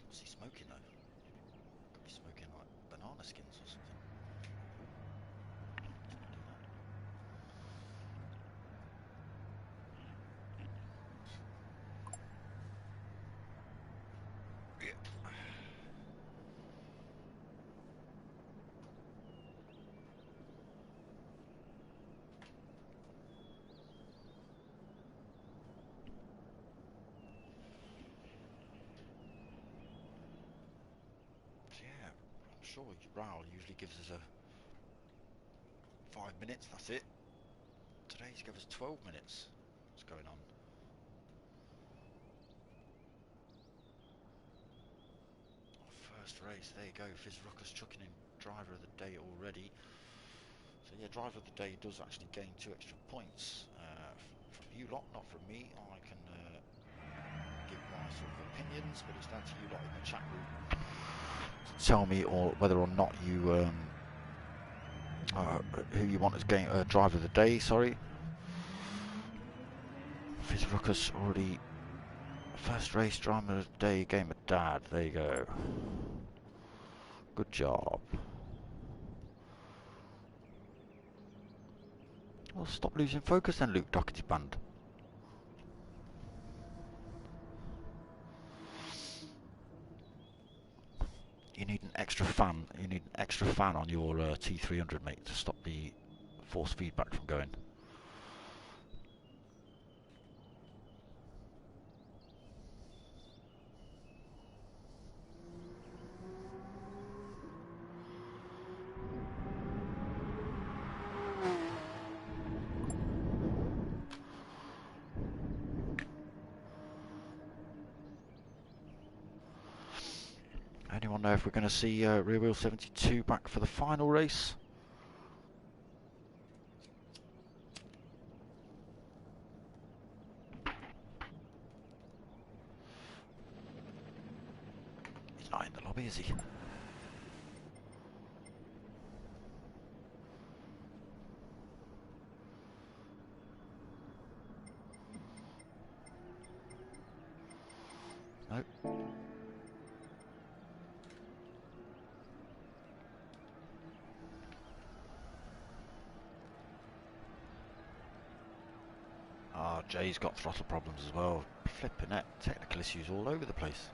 What's he smoking though? Could be smoking like banana skins or something. Yeah, I'm sure Raoul usually gives us a 5 minutes, that's it. Today he's given us 12 minutes. What's going on? First race, there you go. Fizz Ruckus chucking in driver of the day already. So yeah, driver of the day does actually gain 2 extra points from you lot, not from me. I can give my sort of opinions, but it's down to you lot in the chat room to tell me whether or not you who you want as driver of the day. Sorry, Fizz Ruckus already first race driver of the day, game of dad. There you go. Good job. Well, stop losing focus then, Luke Doherty Band. You need an extra fan. You need an extra fan on your T300, mate, to stop the force feedback from going. Anyone know if we're going to see Rear Wheel 72 back for the final race? He's not in the lobby, is he? Nope. Ah, Jay's got throttle problems as well. Flipping it. Technical issues all over the place.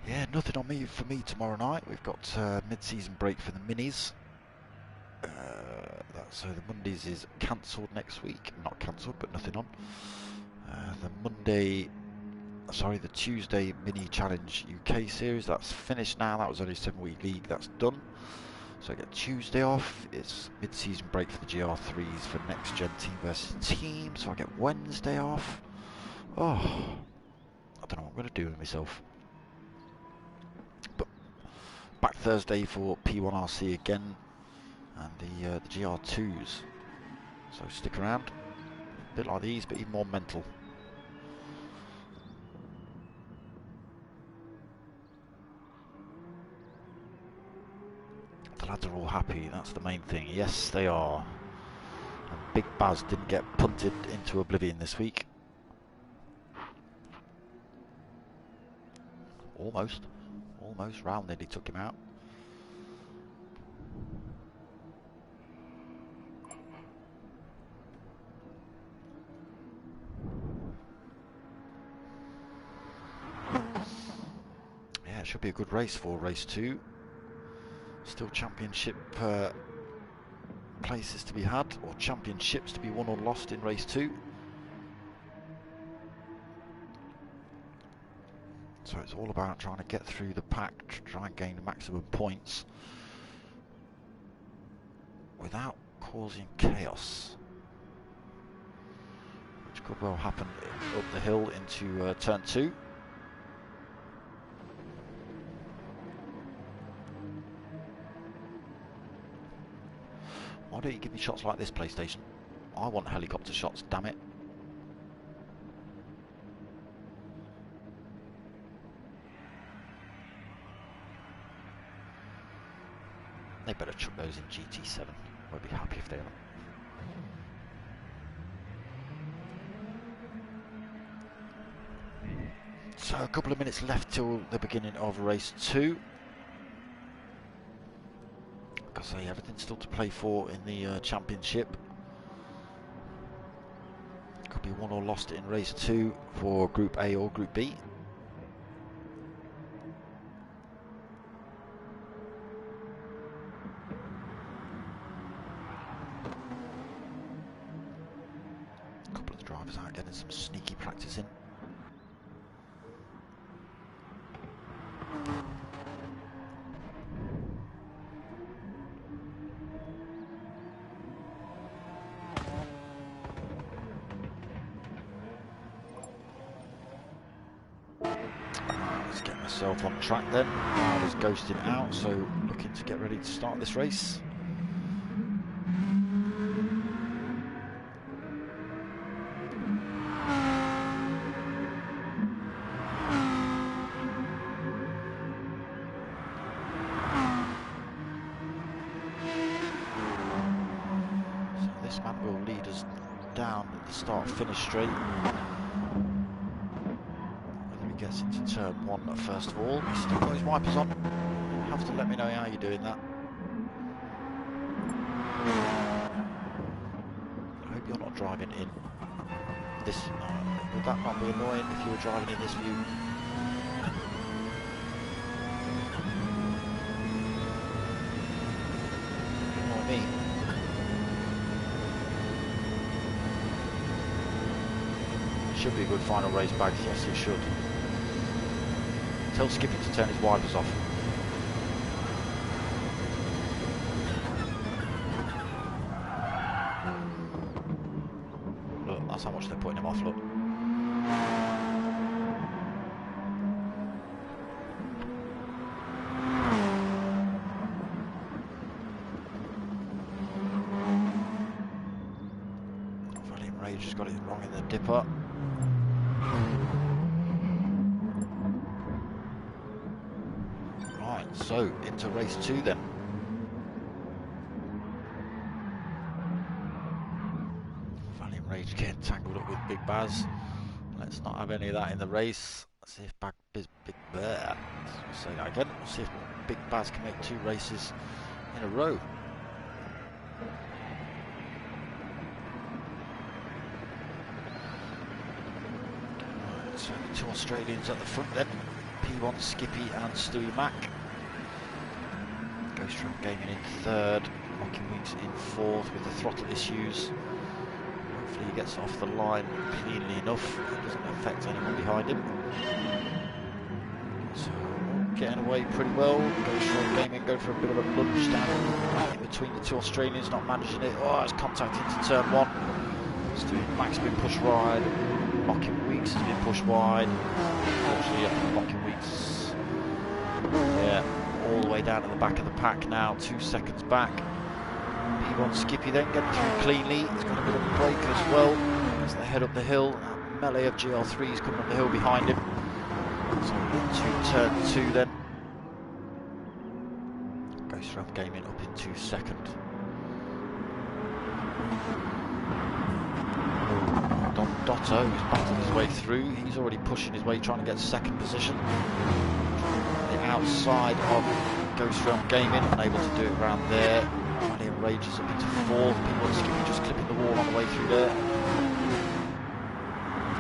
Yeah, nothing on me for me tomorrow night. We've got mid-season break for the minis. So the Mondays is cancelled next week. Not cancelled, but nothing on. The Tuesday Mini Challenge UK series, that's finished now. That was only a 7-week league, that's done. So I get Tuesday off. It's mid-season break for the GR3s for next gen team versus team. So I get Wednesday off. Oh, I don't know what I'm going to do with myself. But back Thursday for P1RC again and the GR2s. So stick around. A bit like these, but even more mental. The lads are all happy, that's the main thing. Yes, they are. And Big Baz didn't get punted into oblivion this week. Almost. Round nearly took him out. Yeah, it should be a good race for race 2. Still championship places to be had, or championships to be won or lost in race 2. So it's all about trying to get through the pack, try and gain the maximum points without causing chaos, which could well happen up the hill into turn 2. Why don't you give me shots like this, PlayStation? I want helicopter shots, damn it. They better chuck those in GT7. I'd be happy if they are. So a couple of minutes left till the beginning of race 2. Like I say, everything's still to play for in the championship. Could be won or lost in race 2 for Group A or Group B. A couple of the drivers are getting some sneaky practice in. Myself on track then. I was ghosting out, so looking to get ready to start this race. So this man will lead us down at the start-finish straight. Gets into turn 1 first of all. He's still got his wipers on. You'll have to let me know how you're doing that. I hope you're not driving in this. Would that not be annoying if you were driving in this view? You know what I mean? Should be a good final race back. Yes, it should. Tell Skippy to turn his wipers off. Look, that's how much they're putting him off, look. Volume Rage has got it wrong in the dipper. So, into race 2 then. Valiant Rage getting tangled up with Big Baz. Let's not have any of that in the race. Let's see if say that again. We'll see if Big Baz can make 2 races in a row. So the two Australians at the front then, P1 Skippy and Stewie Mack. Ghost Realm Gaming in third, Mocking Weeks in fourth with the throttle issues. Hopefully he gets off the line cleanly enough, it doesn't affect anyone behind him. So getting away pretty well. Ghost Realm Gaming go for a bit of a lunge down in between the two Australians, not managing it. Oh, it's contact into turn one. Stewie Mack's been pushed wide. Mocking Weeks has been pushed wide. Unfortunately, Mocking Weeks, yeah, all the way down at the back of the pack now, 2 seconds back. P1 Skippy then getting through cleanly. He's got a bit of a break as well as they head up the hill. That melee of GR3s coming up the hill behind him. So into turn 2 then. Ghost Realm Gaming up into second. Dotto, who's battling his way through, he's already pushing his way, trying to get second position. The outside of Ghost Realm Gaming, unable to do it around there. Valiant Rage is up into fourth. P1 Skippy just clipping the wall on the way through there.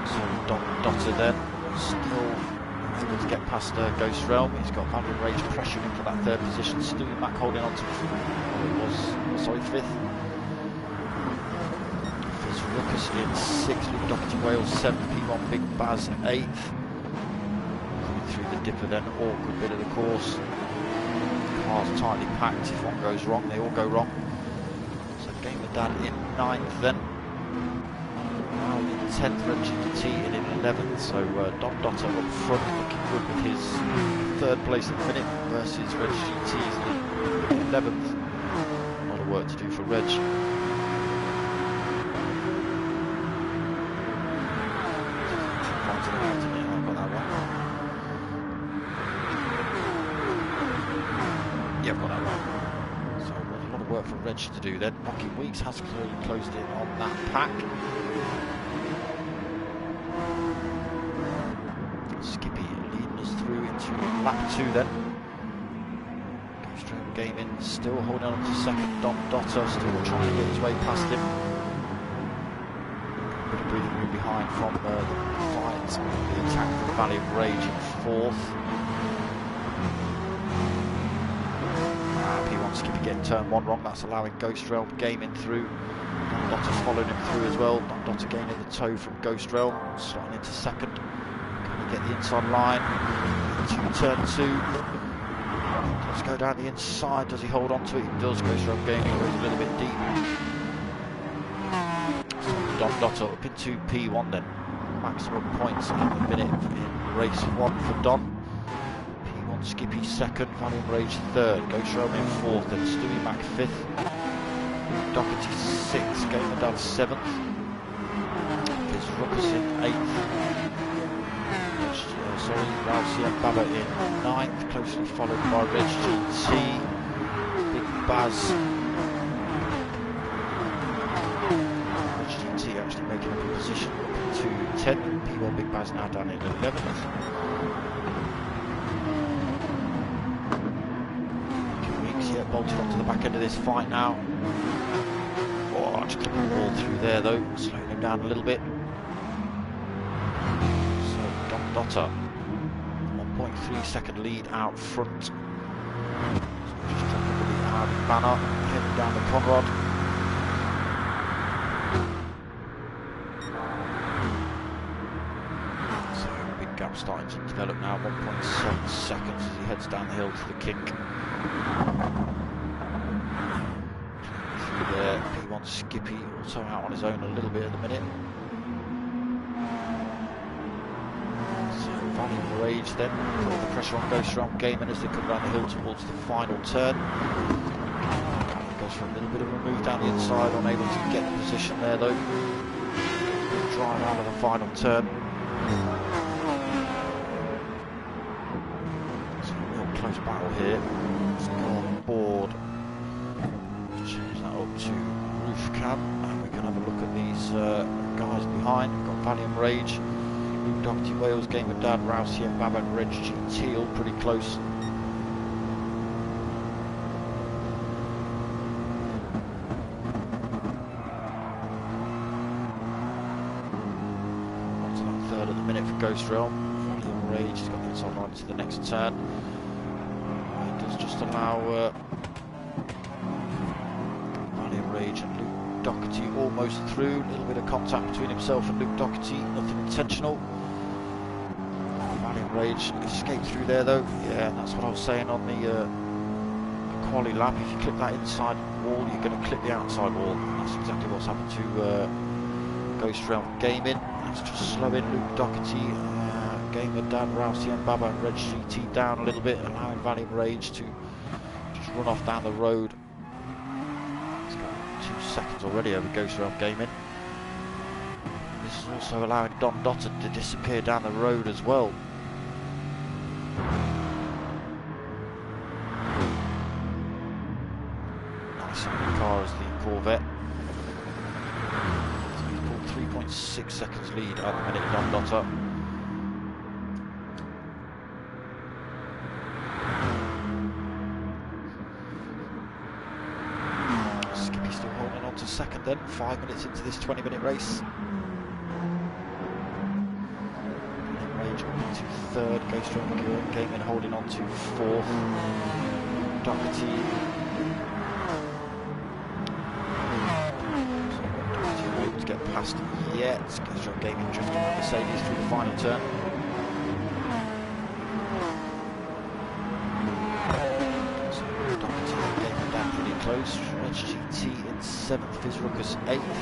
So Dotter then, still able to get past Ghost Realm. He's got Valiant Rage pressuring him for that third position. Stewie Mack holding on to fifth. Ruckus in 6th, with Dr. Wales 7th, P1 Big Baz 8th. Coming through the dipper then, awkward bit of the course. Cars tightly packed, if one goes wrong, they all go wrong. So Game of Dad in 9th then. Now in 10th, Reggie in 11th, so Don Dotter up front, looking good with his 3rd place at the minute versus Reg GT's in 11th. A lot of work to do for Reg. For Reg to do then. Mocking Weeks has clearly closed in on that pack. Skippy leading us through into lap 2 then. Ghost Realm Gaming still holding on to second. Don Dotter still trying to get his way past him. A bit of breathing room behind from the fight. The attack from Valiant Rage in fourth. P1 Skippy getting turn 1 wrong, that's allowing Ghost Realm Gaming through. Don Dotter's following him through as well. Don Dotter gaining the toe from Ghost Realm, slotting into second. Can he get the inside line? Into turn 2. Does go down the inside, does he hold on to it? He does. Ghost Realm Gaming goes a little bit deep. So Don Dotter up into P1 then. Maximum points at the minute in race 1 for Don. Skippy second, Valiant Rage third, Ghost Realm in fourth, and Stewie Mack fifth, Doherty sixth, Game of Dad seventh, there's Ruckus in eighth, Rousey and Baba in ninth, closely followed by Reg GT, Big Baz, Reg GT actually making up a position up to 10th, P1 Big Baz now down in 11th. Bolted onto the back end of this fight now. Oh, just clipping the wall through there though, slowing him down a little bit. So Don Dotter, 1.3 second lead out front. So just dropping the hard banner, heading down the Conrod. So big gap starting to develop now, 1.7 seconds as he heads down the hill to the kink. There, P1 Skippy also out on his own a little bit at the minute. So Valiant Rage then, putting the pressure on Ghost Realm Gaming as they come down the hill towards the final turn. Goes for a little bit of a move down the inside, unable to get the position there though. Drive out of the final turn. It's a real close battle here. Let's go on board. Change that up to roof cam and we can have a look at these guys behind. We've got Valiant Rage, Doherty Wales, Game of Dad, Rousey and Bab and Reg GT all pretty close. Onto that third at the minute for Ghost Realm. Valiant Rage, he's got the inside line to the next turn. It does just allow Valiant Rage and Luke Doherty almost through. A little bit of contact between himself and Luke Doherty, nothing intentional. Valiant Rage escaped through there though. Yeah, that's what I was saying on the quali lap. If you clip that inside wall, you're going to clip the outside wall. That's exactly what's happened to Ghost Realm Gaming. That's just slowing Luke Doherty, Gamer Dad, Rousey and Baba and Reg GT down a little bit, allowing Valiant Rage to just run off down the road. He's got 2 seconds already over Ghost Realm Gaming. This is also allowing Don Dotter to disappear down the road as well. Nice car as the Corvette. So he's pulled 3.6 seconds lead at the minute, Don Dotter. Skippy still holding on to second then, 5 minutes into this 20-minute race. Rage up into third, Ghost Realm Gaming holding on to fourth. Doherty able to get past yet. Ghost Realm Gaming drifting on Mercedes through the final turn. So Doherty Gaming down pretty close. Reg GT in 7th, Fizruckus 8th.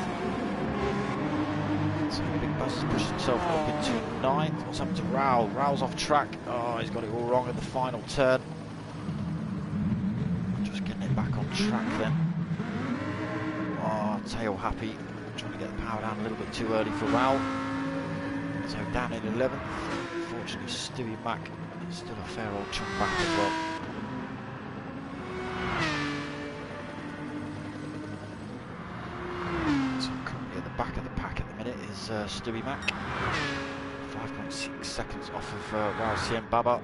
So Big Buzz has pushed himself up into 9th. What's happened to Raoul? Raoul's off track. Oh, he's got it all wrong at the final turn. Just getting it back on track then. Oh, tail happy. Trying to get the power down a little bit too early for Raoul. So down in 11th. Unfortunately, Stewie Mac is still a fair old chunk back as well. Stewie Mac, 5.6 seconds off of Rousey and Baba.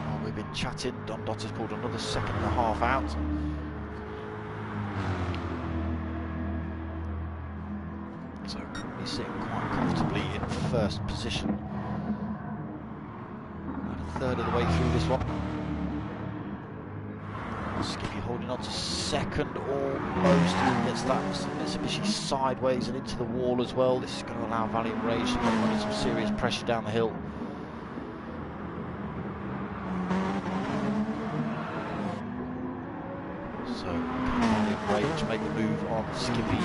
While we've been chatting, Don Dotter's pulled another 1.5 seconds out. So currently sitting quite comfortably in first position. And a third of the way through this one. Skippy holding on to second almost, and gets that Mitsubishi sideways and into the wall as well. This is going to allow Valiant Rage to put under some serious pressure down the hill. So Valiant Rage make the move on Skippy.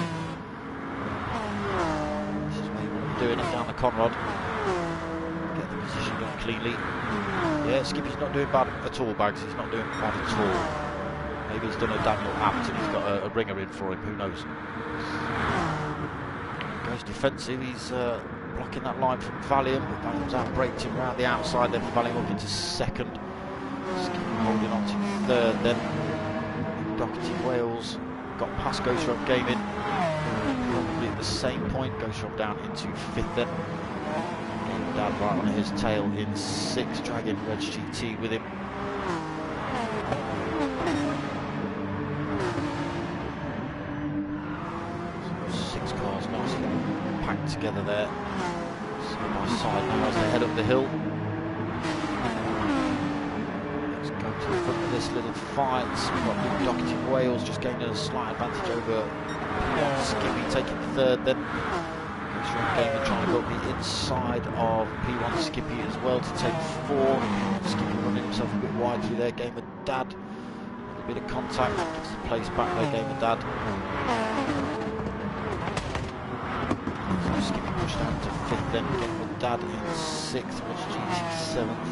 This is where you want to be doing it down the Conrod. Get the position going cleanly. Yeah, Skippy's not doing bad at all, Bags. He's not doing bad at all. Maybe he's done a Daniel Abt and he's got a ringer in for him, who knows. Goes defensive, he's blocking that line from Valium. Valium's outbraked him around the outside, then Valium up into second. Skippy holding on to third then. Doherty Wales got past Ghost Realm Gaming. Probably at the same point, Ghost Realm down into fifth then. Game Dad right on his tail in sixth, dragging Reg GT with him. 6 cars nicely packed together there, side by side now as they head up the hill. Let's go to the front of this little fight. We've got Luke Doherty Wales just gaining a slight advantage over P1RC Skippy, taking third then. Ghost Realm Gaming trying to go up the inside of P1RC Skippy as well to take 4. Skippy running himself a bit wide through there. Gamer Dad, a little bit of contact, gives the place back there, Gamer Dad. So Skippy pushed down to 5th then, Gamer Dad in 6th, Reg GT 7th,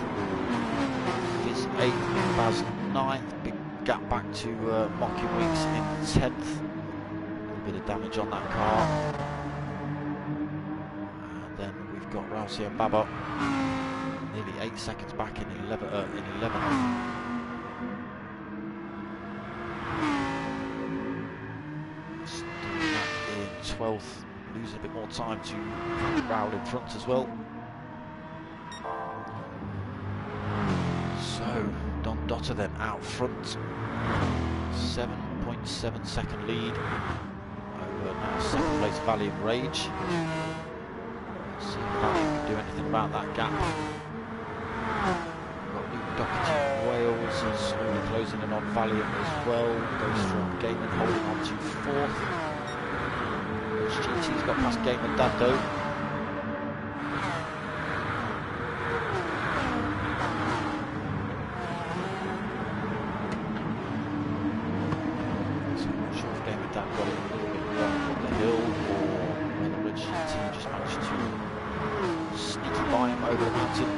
Fizz 8th, Baz 9th, big gap back to Mocking Weeks in 10th. A little bit of damage on that car. And then we've got Rousey and Baba nearly 8 seconds back in 11th. Stewie Mac in 12th, losing a bit more time to Raoul in front as well. So Don Dotter then out front, 7.7 second lead over now second place Valiant Rage. about that gap. We've got Luke Doherty, Wales is slowly closing in on Valiant as well. Goes from Gaiman holding on to 4th. GT's got past Gaiman Dando. So I'm not sure if Gaiman Dando got it a little bit wrong on the hill, or whether Red GT just managed to sneak by him over the mountain.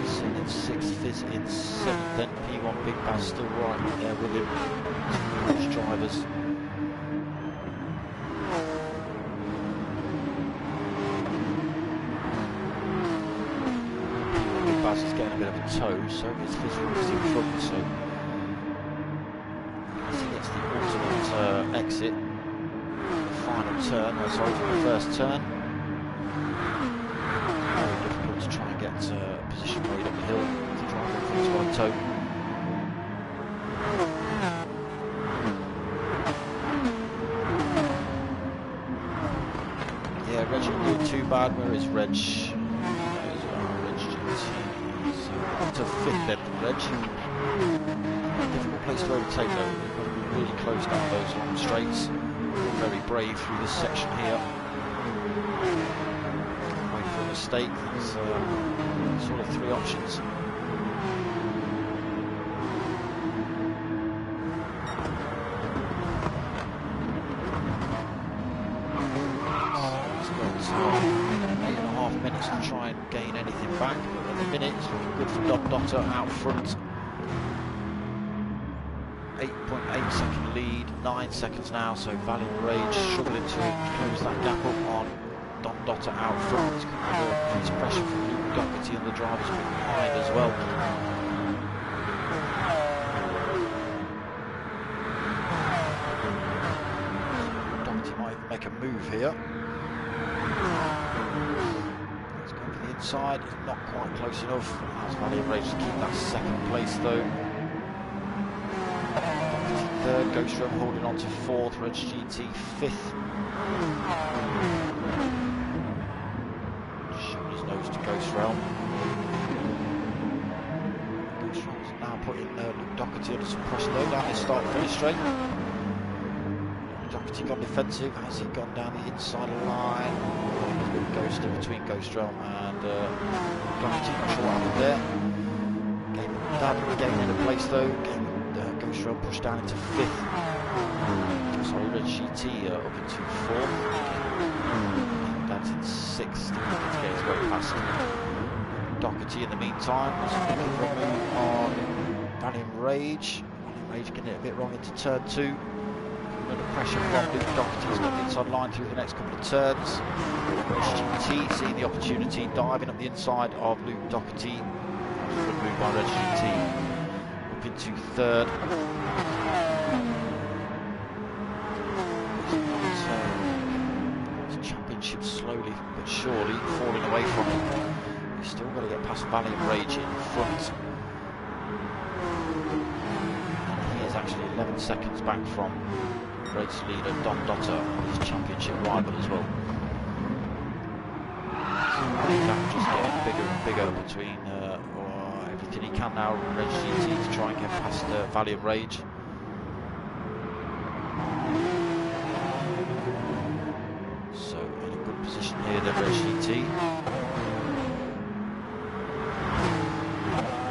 Sin in 6th, Fizz in 7th, then P1 Big Bass still right there with him. Two drivers. Big Bass is getting a bit of a tow, so it's Fizz in front, so as he gets the ultimate exit, the final turn, or sorry, for the first turn. Very difficult to try and get a position right up the hill. The driver in front on tow. Yeah, Reg not doing too bad. Where is Reg? Reg GT. So up to 5th then, Reg. Difficult place to overtake though. You've got to be really close down those long straights. Very brave through this section here. Wait for a mistake. There's sort of 3 options. He's got 8.5 minutes to try and gain anything back, but at the minute it's looking good for Dotter out front. 8.8 second lead, 9 seconds now, so Valiant Rage struggling to close that gap up on Don Dotter out front. He's got increased pressure from Luke Doherty and the drivers behind as well. Doherty might even make a move here. He's going for the inside, it's not quite close enough. Allows Valiant Rage to keep that 2nd place though. 3rd, Ghost Realm holding on to 4th, Reg GT 5th. Showing his nose to Ghost Realm. Ghost Realm's now putting Luke Doherty under some pressure though, down his start finish straight. Doherty gone defensive, has he gone down the inside line? Ghost in between Ghost Realm and Doherty, not sure what happened there. Gaining a place though. Ghost Realm pushed down into 5th. Sorry, Red GT up into 4th. That's in 6th. To get his way past Doherty in the meantime. Was looking for a move on Valiant Rage. Valiant Rage getting it a bit wrong into turn 2. Under pressure from Luke Doherty. He's got the inside line through the next couple of turns. Red GT seeing the opportunity, diving up the inside of Luke Doherty. Good move by Red GT. Into 3rd. His championship slowly but surely falling away from him. He's still got to get past Valiant Rage in front. And he is actually 11 seconds back from race leader Don Dotter, his championship rival as well. So that just getting bigger and bigger between everything he can now, Reg GT, to try and get past Valiant Rage. So in a good position here then, Reg GT.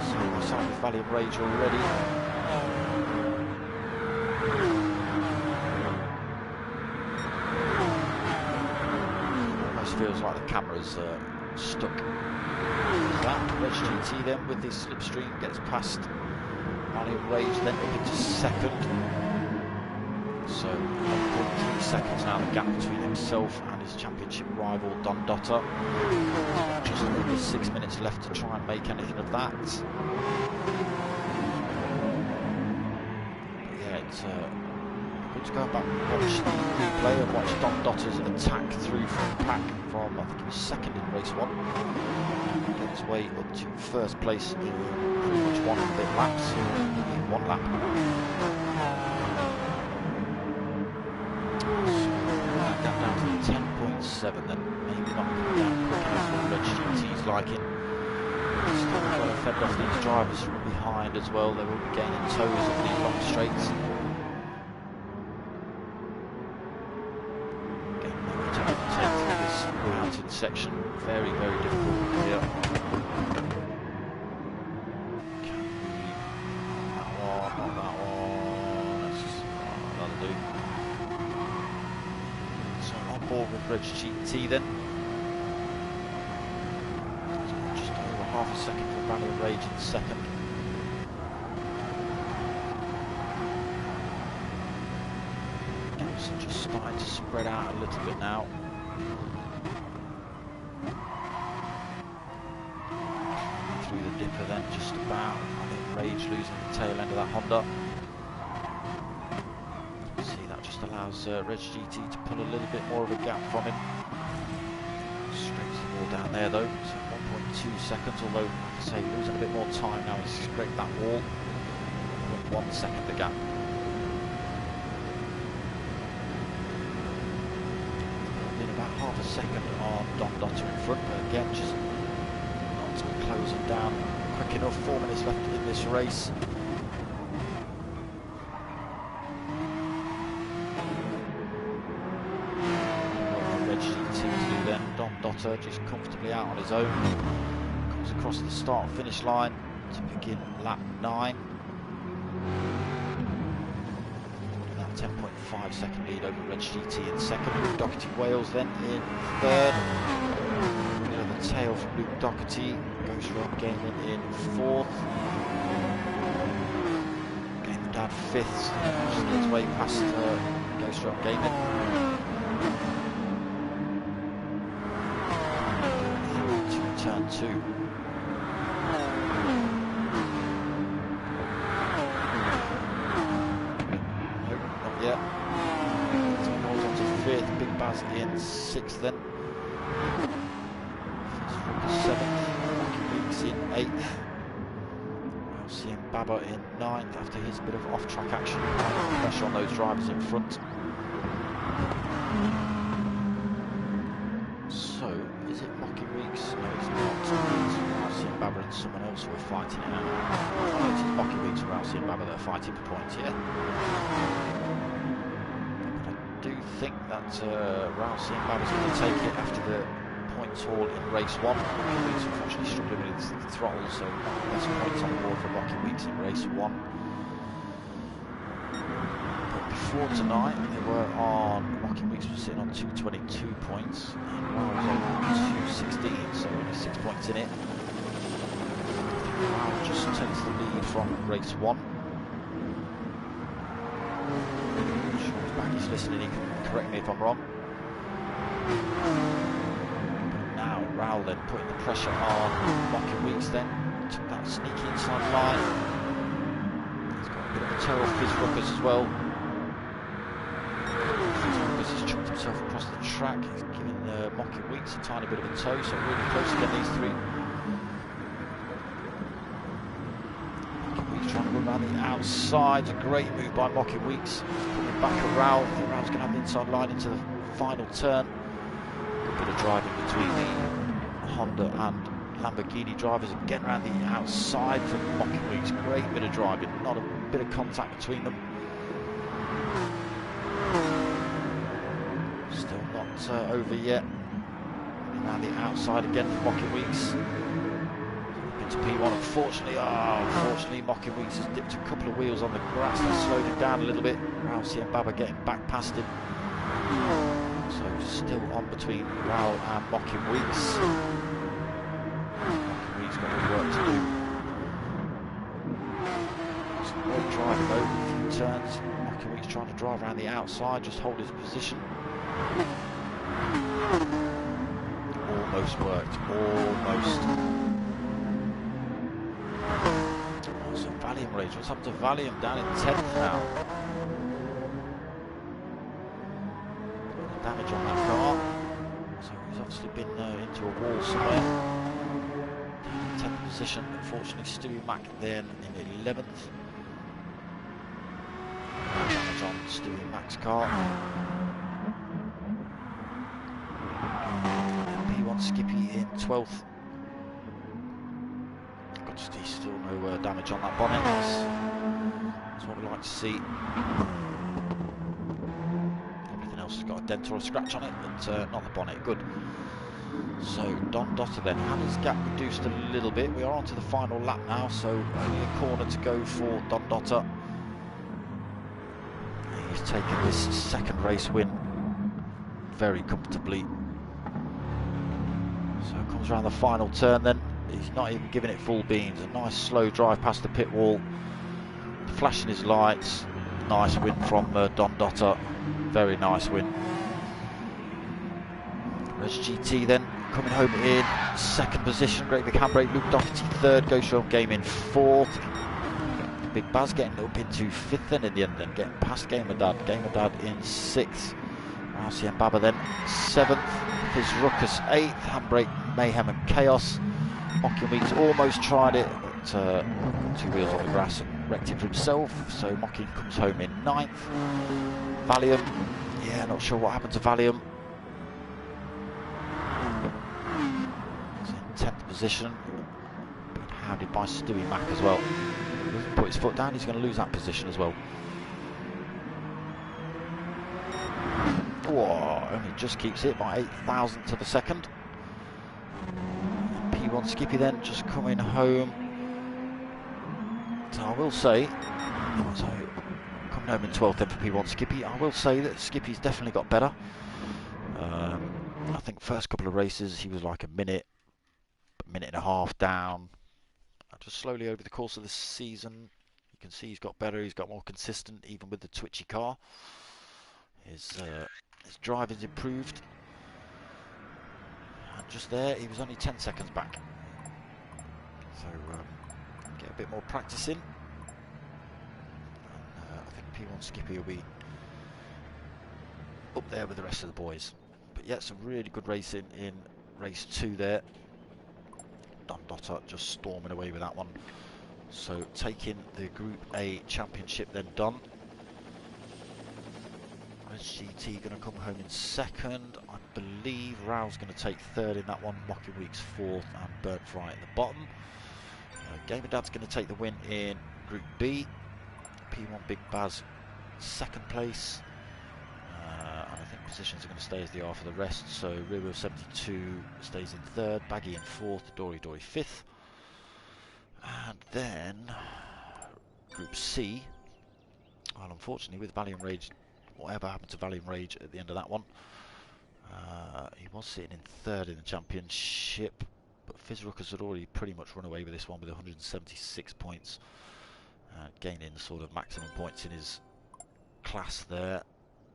So we're starting with Valiant Rage already. Almost feels like the camera's stuck. That Reg GT then with this slipstream gets past Valiant Rage, then up into 2nd. So 1.3 seconds now, the gap between himself and his championship rival Don Dotter. Just under 6 minutes left to try and make anything of that. But yeah, it's good to go back and watch the replay and watch Don Dotter's attack through from the pack from, I think he was 2nd in race 1. Get his way up to 1st place in pretty much 1 and a bit laps, in 1 lap. So that down to 10.8 7 then. Maybe not coming down quick enough for Red GT's liking. Still got to fend off these drivers from behind as well. They will be gaining toes up these long straights. Again, maybe to take through this mountain section. Very, very difficult here. Can we... That one, not that one. Let's just... that'll do. So on board with Reg GT then. Just over half a second for Banner of Rage in second. Gaps are just starting to spread out a little bit now. Through the dipper then, just about. I think Rage losing the tail end of that Honda. See, that just allows Reg GT to pull a little bit more of a gap from him. Scrapes the wall down there though, so 1.2 seconds, although, like I say, losing a bit more time now. He's scraped that wall. 1 second the gap. Been about half a second on Dom Dotter in front, but again, just not closing down quick enough. 4 minutes left in this race. Dom Dotter just comfortably out on his own, comes across the start and finish line to begin lap 9. That 10.5 second lead over Reg GT in second. Luke Doherty Wales then in third. Bit of the tail from Luke Doherty. Ghost Realm Gaming in fourth. Game Dad fifth, just gets way past Ghost Realm Gaming. Turn 2. Nope, not yet. Goes on to 5th, Big Baz in 6th then. 7th, Rocky Weeks in 8th. We'll see Baba in 9th after his bit of off-track action. Pressure on those drivers in front. So, is it Rocky Weeks? No, it's not. It's Rousey and Baba and someone else who are fighting it out. Oh, it's Rocky Weeks, Rousey and Baba that are fighting for points, yeah. But I do think that Rousey and Baba's going to take it after the points haul in race 1. Rocky Weeks unfortunately struggling with his throttle, so less points on board for Rocky Weeks in race 1. Before tonight, they were on, Rocky Weeks was sitting on 222 points, and Raul was on 216, so only 6 points in it. Raul just takes the lead from race 1. Sean's back, he's listening, he can correct me if I'm wrong. But now Raul then putting the pressure on Rocky Weeks then, took that sneaky inside line. He's got a bit of a toe off his ruckers as well. He's chucked himself across the track. He's giving Mocky Weeks a tiny bit of a toe, so really close to get these three. Mocky Weeks trying to run around the outside. A great move by Mocky Weeks. Coming back at Raul. I think Raul's going to have the inside line into the final turn. Good bit of driving between the Honda and Lamborghini drivers and getting around the outside from Mocky Weeks. Great bit of driving. Not a bit of contact between them. Still not over yet. Around the outside again for Mocky Weeks. Into P1, unfortunately, Mocky Weeks has dipped a couple of wheels on the grass and slowed him down a little bit. Rousey and Baba getting back past him. So still on between Raul and Mocky Weeks. Mocky Weeks got a work to do. Some great driving though, a few turns. Mocky Weeks trying to drive around the outside, just hold his position. Almost worked, almost. Oh, so Valium Rage, what's happened to Valium? Down in 10th now. Damage on that car. So he's obviously been into a wall somewhere. Down in 10th position, unfortunately Stewie Mack then in 11th. Damage on Stewie Mack's car. Skippy in 12th. Got to see still no damage on that bonnet. That's what we like to see. Everything else has got a dent or a scratch on it, but not the bonnet. Good. So Don Dotter then had his gap reduced a little bit. We are on to the final lap now, so only a corner to go for Don Dotter. He's taken this second race win very comfortably. So comes around the final turn then. He's not even giving it full beans. A nice slow drive past the pit wall. Flashing his lights. Nice win from Don Dotter. Very nice win. Res GT then coming home in second position. Great big handbrake. Luke Doherty third. Goshaw Game in fourth. Big Baz getting up into fifth then in the end, then getting past Gamer Dad. Gamer Dad in sixth. RCM Baba then seventh. Fizz Ruckus eighth. Handbrake Mayhem and Chaos. Mocking Weeks almost tried it, but two wheels on the grass and wrecked it for himself. So Mocking comes home in ninth. Valium, yeah, not sure what happened to Valium. He's in 10th position. Being hounded by Stewie Mac as well. He doesn't put his foot down, he's going to lose that position as well. Whoa, only just keeps it by 8,000 to the second. P1 Skippy then just coming home. So I will say, so coming home in 12th then for P1 Skippy. I will say that Skippy's definitely got better. I think first couple of races he was like a minute and a half down. Just slowly over the course of the season, you can see he's got better. He's got more consistent, even with the twitchy car. His driving's improved. And just there, he was only 10 seconds back. So get a bit more practice in. And I think P1 Skippy will be up there with the rest of the boys. But yeah, some really good racing in race 2 there. Don Dotter just storming away with that one. So taking the Group A championship then done. SGT going to come home in second. I believe Rao's going to take third in that one. Mocking Weeks fourth and Burnt Fry at the bottom. Gamer Dad's going to take the win in Group B. P1 Big Baz second place. And I think positions are going to stay as they are for the rest. So Rear Wheel 72 stays in third. Baggy in fourth. Dory fifth. And then Group C. Well, unfortunately with Valium Rage, whatever happened to Valium Rage at the end of that one? He was sitting in third in the championship, but Fizz Ruckus had already pretty much run away with this one with 176 points, gaining sort of maximum points in his class there.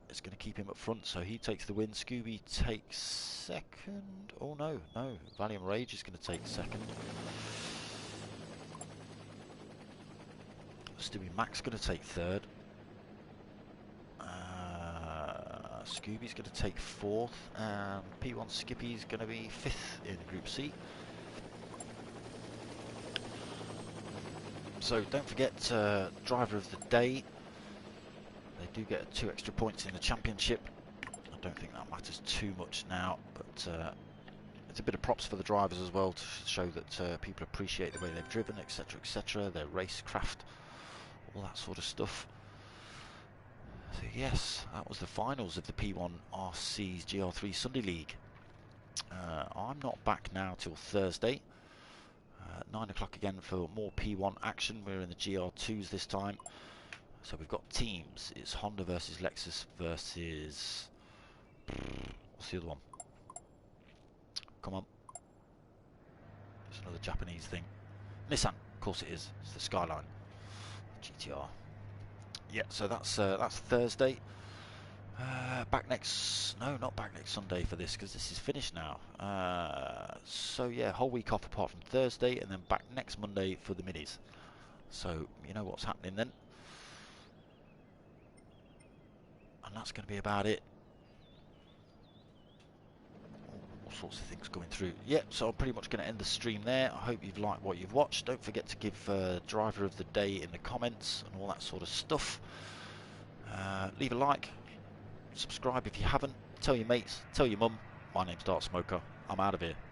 It's going to keep him up front, so he takes the win. Scooby takes second. Oh no, Valium Rage is going to take second. Stewie Mac's going to take third. Scooby's going to take fourth, and P1 Skippy's going to be fifth in Group C. So don't forget driver of the day. They do get 2 extra points in the championship. I don't think that matters too much now, but it's a bit of props for the drivers as well to show that people appreciate the way they've driven, etc, etc, their racecraft, all that sort of stuff. So yes, that was the finals of the P1RC's Gr3 Sunday League. I'm not back now till Thursday, 9 o'clock again for more P1 action. We're in the GR2s this time. So we've got teams. It's Honda versus Lexus versus... what's the other one? Come on. It's another Japanese thing. Nissan, of course it is. It's the Skyline GTR. Yeah, so that's Thursday. Back next... no, not back next Sunday for this, because this is finished now. So yeah, whole week off apart from Thursday, and then back next Monday for the minis. So you know what's happening then. And that's going to be about it. All sorts of things going through. Yeah, so I'm pretty much going to end the stream there. I hope you've liked what you've watched. Don't forget to give driver of the day in the comments and all that sort of stuff. Leave a like, subscribe if you haven't, tell your mates, tell your mum. My name's darksmoka. I'm out of here.